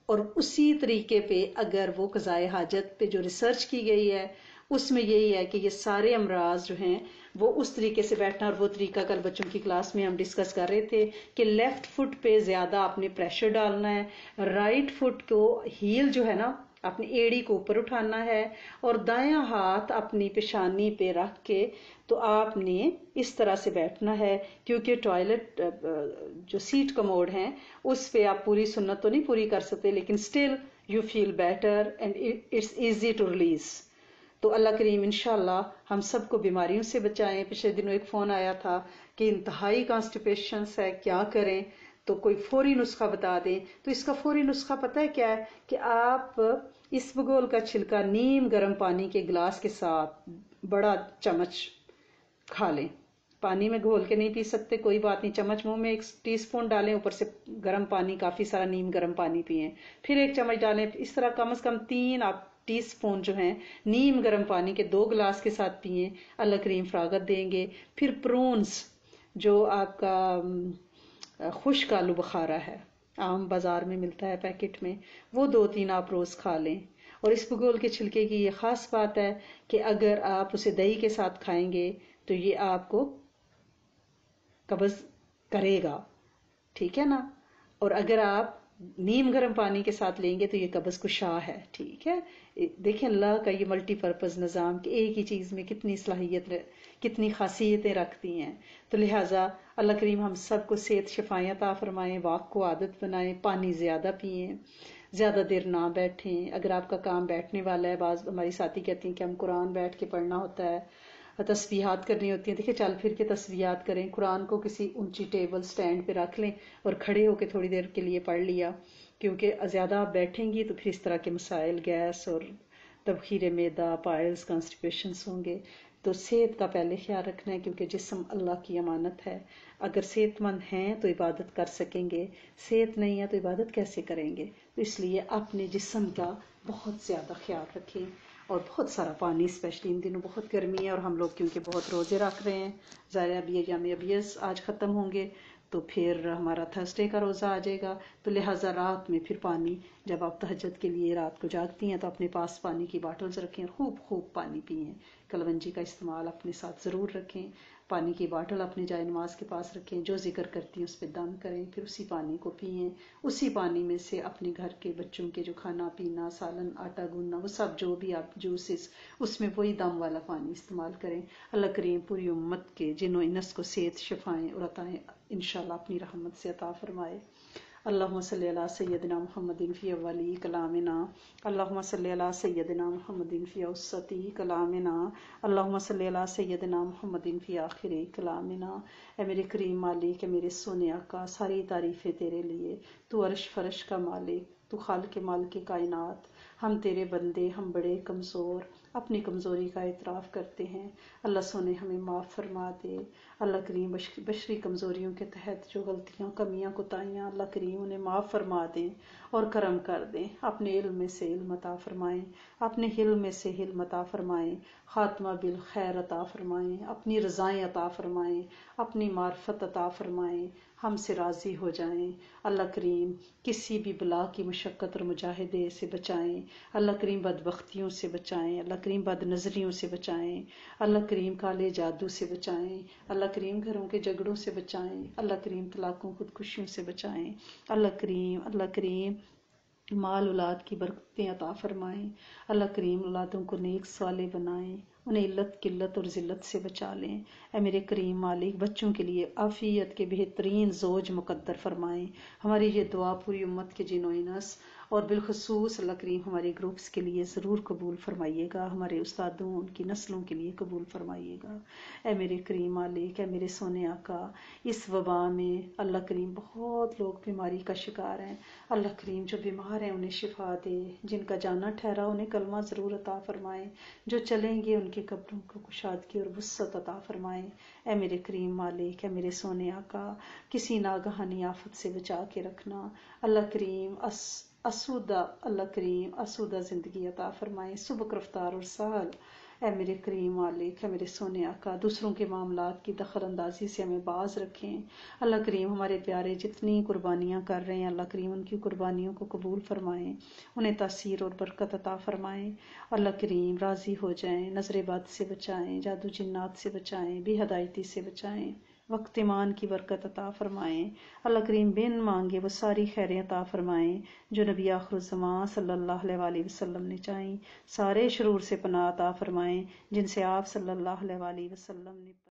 اور اسی طریقے پہ اگر وہ قضائے حاجت پہ جو ریسرچ کی گئی ہے اس میں یہی ہے کہ یہ سارے امراض جو ہیں وہ اس طریقے سے بیٹھنا، اور وہ طریقہ کل بچوں کی کلاس میں ہم ڈسکس کر رہے تھے کہ لیفٹ فٹ پہ زیادہ اپنے پریشر ڈالنا ہے، رائٹ فٹ کو ہیل جو ہے نا اپنی ایڑی کو اوپر اٹھانا ہے، اور دایاں ہاتھ اپنی پیشانی پہ رکھ کے تو آپ نے اس طرح سے بیٹھنا ہے. کیونکہ ٹوائلٹ جو سیٹ کموڈ ہیں اس پہ آپ پوری سنت تو نہیں پوری کر سکتے، لیکن still you feel better and it's easy to release. تو اللہ کریم انشاءاللہ ہم سب کو بیماریوں سے بچائیں. پچھلے دنوں ایک فون آیا تھا کہ انتہائی کانسٹیپیشنس ہے، کیا کریں، تو کوئی فوری نسخہ بتا دیں. تو اس کا فوری نسخہ پتہ ہے کیا ہے کہ آپ اس بگول کا چھلکا نیم گرم پانی کے گلاس کے ساتھ بڑا چمچ کھا لیں. پانی میں گھول کے نہیں پی سکتے کوئی بات نہیں، چمچ منہ میں 1 ٹی اسپون ڈالیں، اوپر سے گرم پانی، کافی سارا نیم گرم پانی پئیں، پھر 1 چمچ ڈالیں. اس طرح کم از کم 3 آپ ٹی اسپون جو ہیں نیم گرم پانی کے 2 گلاس کے ساتھ پئیں، اللہ کریم فراغت دیں گے. پھر پرونز جو آپ کا خشک آلو بخارا ہے، عام بازار میں ملتا ہے پیکٹ میں، وہ 2-3 آپ روز کھا لیں. اور اس بگول کے چھلکے کی یہ خاص بات ہے کہ اگر آپ اسے دہی کے ساتھ کھائیں گے تو یہ آپ کو قبض کرے گا، ٹھیک ہے نا. اور اگر آپ نیم گرم پانی کے ساتھ لیں گے تو یہ قبض کشا ہے، ٹھیک ہے۔ دیکھیں اللہ کا یہ ملٹی پرپز نظام کہ ایک ہی چیز میں کتنی صلاحیت کتنی خاصیتیں رکھتی ہیں، تو لہٰذا اللہ کریم ہم سب کو صحت شفائیں عطا فرمائیں، واک کو عادت بنائیں، پانی زیادہ پئیں، زیادہ دیر نہ بیٹھیں۔ اگر آپ کا کام بیٹھنے والا ہے، بعض ہماری ساتھی کہتی ہیں کہ ہم قرآن بیٹھ کے پڑھنا ہوتا ہے، تسبیحات کرنی ہوتی ہیں، دیکھیں چل پھر کے تسبیحات کریں، قرآن کو کسی اونچی ٹیبل سٹینڈ پہ رکھ لیں اور کھڑے ہو کے تھوڑی دیر کے لیے پڑھ لیا، کیونکہ زیادہ آپ بیٹھیں گی تو پھر اس طرح کے مسائل، گیس اور تبخیر معدہ، پائلز، کانسٹیپیشنس ہوں گے۔ تو صحت کا پہلے خیال رکھنا ہے، کیونکہ جسم اللہ کی امانت ہے۔ اگر صحت مند ہیں تو عبادت کر سکیں گے، صحت نہیں ہے تو عبادت کیسے کریں گے؟ تو اس لیے اپنے جسم کا بہت زیادہ خیال رکھیں، اور بہت سارا پانی، اسپیشلی ان دنوں بہت گرمی ہے اور ہم لوگ کیونکہ بہت روزے رکھ رہے ہیں، ظاہر ابھی ایام ابیض آج ختم ہوں گے تو پھر ہمارا تھرسڈے کا روزہ آ جائے گا، تو لہٰذا رات میں پھر پانی، جب آپ تہجد کے لیے رات کو جاگتی ہیں تو اپنے پاس پانی کی باٹلز رکھیں اور خوب خوب پانی پئیں، کلونجی کا استعمال اپنے ساتھ ضرور رکھیں، پانی کی باٹل اپنے جائے نماز کے پاس رکھیں، جو ذکر کرتی ہیں اس پہ دم کریں، پھر اسی پانی کو پئیں، اسی پانی میں سے اپنے گھر کے بچوں کے جو کھانا پینا، سالن، آٹا گوننا، وہ سب جو بھی آپ جوسز، اس میں وہی دم والا پانی استعمال کریں۔ اللہ کریم پوری امت کے جن و انس کو صحت شفائیں اور عطائیں انشاءاللہ اپنی رحمت سے عطا فرمائے۔ اللہم صلی علی سیدنا محمد فی اولی کلامنا، اللہم صلی علی سیدنا محمد فی اوسطی کلامنا، اللہم صلی علی سیدنا محمد فی آخری کلامنا۔ اے میرے کریم مالک، اے میرے سونے آقا، ساری تعریفیں تیرے لیے، تو عرش فرش کا مالک، تو خالق مالک کائنات، ہم تیرے بندے، ہم بڑے کمزور، اپنی کمزوری کا اعتراف کرتے ہیں، اللہ سونے ہمیں معاف فرما دے۔ اللہ کریم بشری کمزوریوں کے تحت جو غلطیاں، کمیاں، کوتاہیاں، اللہ کریم انہیں معاف فرما دیں اور کرم کر دیں، اپنے علم میں سے علم عطا فرمائیں، اپنے حلم میں سے حلم عطا فرمائیں، خاتمہ بالخیر عطا فرمائیں، اپنی رضائیں عطا فرمائیں، اپنی معرفت عطا فرمائیں، ہم سے راضی ہو جائیں۔ اللہ کریم کسی بھی بلا کی مشقت اور مجاہدے سے بچائیں، اللہ کریم بدبختیوں سے بچائیں، اللہ کریم بد نظریوں سے بچائیں، اللہ کریم کالے جادو سے بچائیں، اللہ کریم گھروں کے جھگڑوں سے بچائیں، اللہ کریم طلاقوں، خودکشیوں سے بچائیں، اللہ کریم مال اولاد کی برکتیں عطا فرمائیں، اللہ کریم اولادوں کو نیک صالح بنائیں، انہیں علت قلت اور ذلت سے بچا لیں۔ اے میرے کریم مالک، بچوں کے لیے عافیت کے بہترین زوج مقدر فرمائیں۔ ہماری یہ دعا پوری امت کے جن و انس اور بالخصوص اللہ کریم ہمارے گروپس کے لیے ضرور قبول فرمائیے گا، ہمارے استادوں، ان کی نسلوں کے لیے قبول فرمائیے گا۔ اے میرے کریم مالک، اے میرے سونے آقا، اس وبا میں اللہ کریم بہت لوگ بیماری کا شکار ہیں، اللہ کریم جو بیمار ہیں انہیں شفا دے، جن کا جانا ٹھہرا انہیں کلمہ ضرور عطا فرمائیں، جو چلیں گے ان کے قبروں کو کشادگی اور وسعت عطا فرمائیں۔ اے میرے کریم مالک، اے میرے سونے آقا، کسی ناگہانی آفت سے بچا کے رکھنا، اللہ کریم اللہ کریم آسودہ زندگی عطا فرمائیں، سبک رفتار اور سہل۔ اے میرے کریم مالک، اے میرے سونے آقا، دوسروں کے معاملات کی دخل اندازی سے ہمیں باز رکھیں۔ اللہ کریم ہمارے پیارے جتنی قربانیاں کر رہے ہیں، اللہ کریم ان کی قربانیوں کو قبول فرمائیں، انہیں تاثیر اور برکت عطا فرمائیں۔ اللہ کریم راضی ہو جائیں، نظر بد سے بچائیں، جادو جنات سے بچائیں، بے ہدایتی سے بچائیں، وقت ایمان کی برکت عطا فرمائیں۔ اللہ کریم بن مانگے وہ ساری خیریں عطا فرمائیں جو نبی آخر الزمان صلی اللہ علیہ وآلہ وسلم نے چاہیں، سارے شرور سے پناہ عطا فرمائیں جن سے آپ صلی اللہ علیہ وآلہ وسلم نے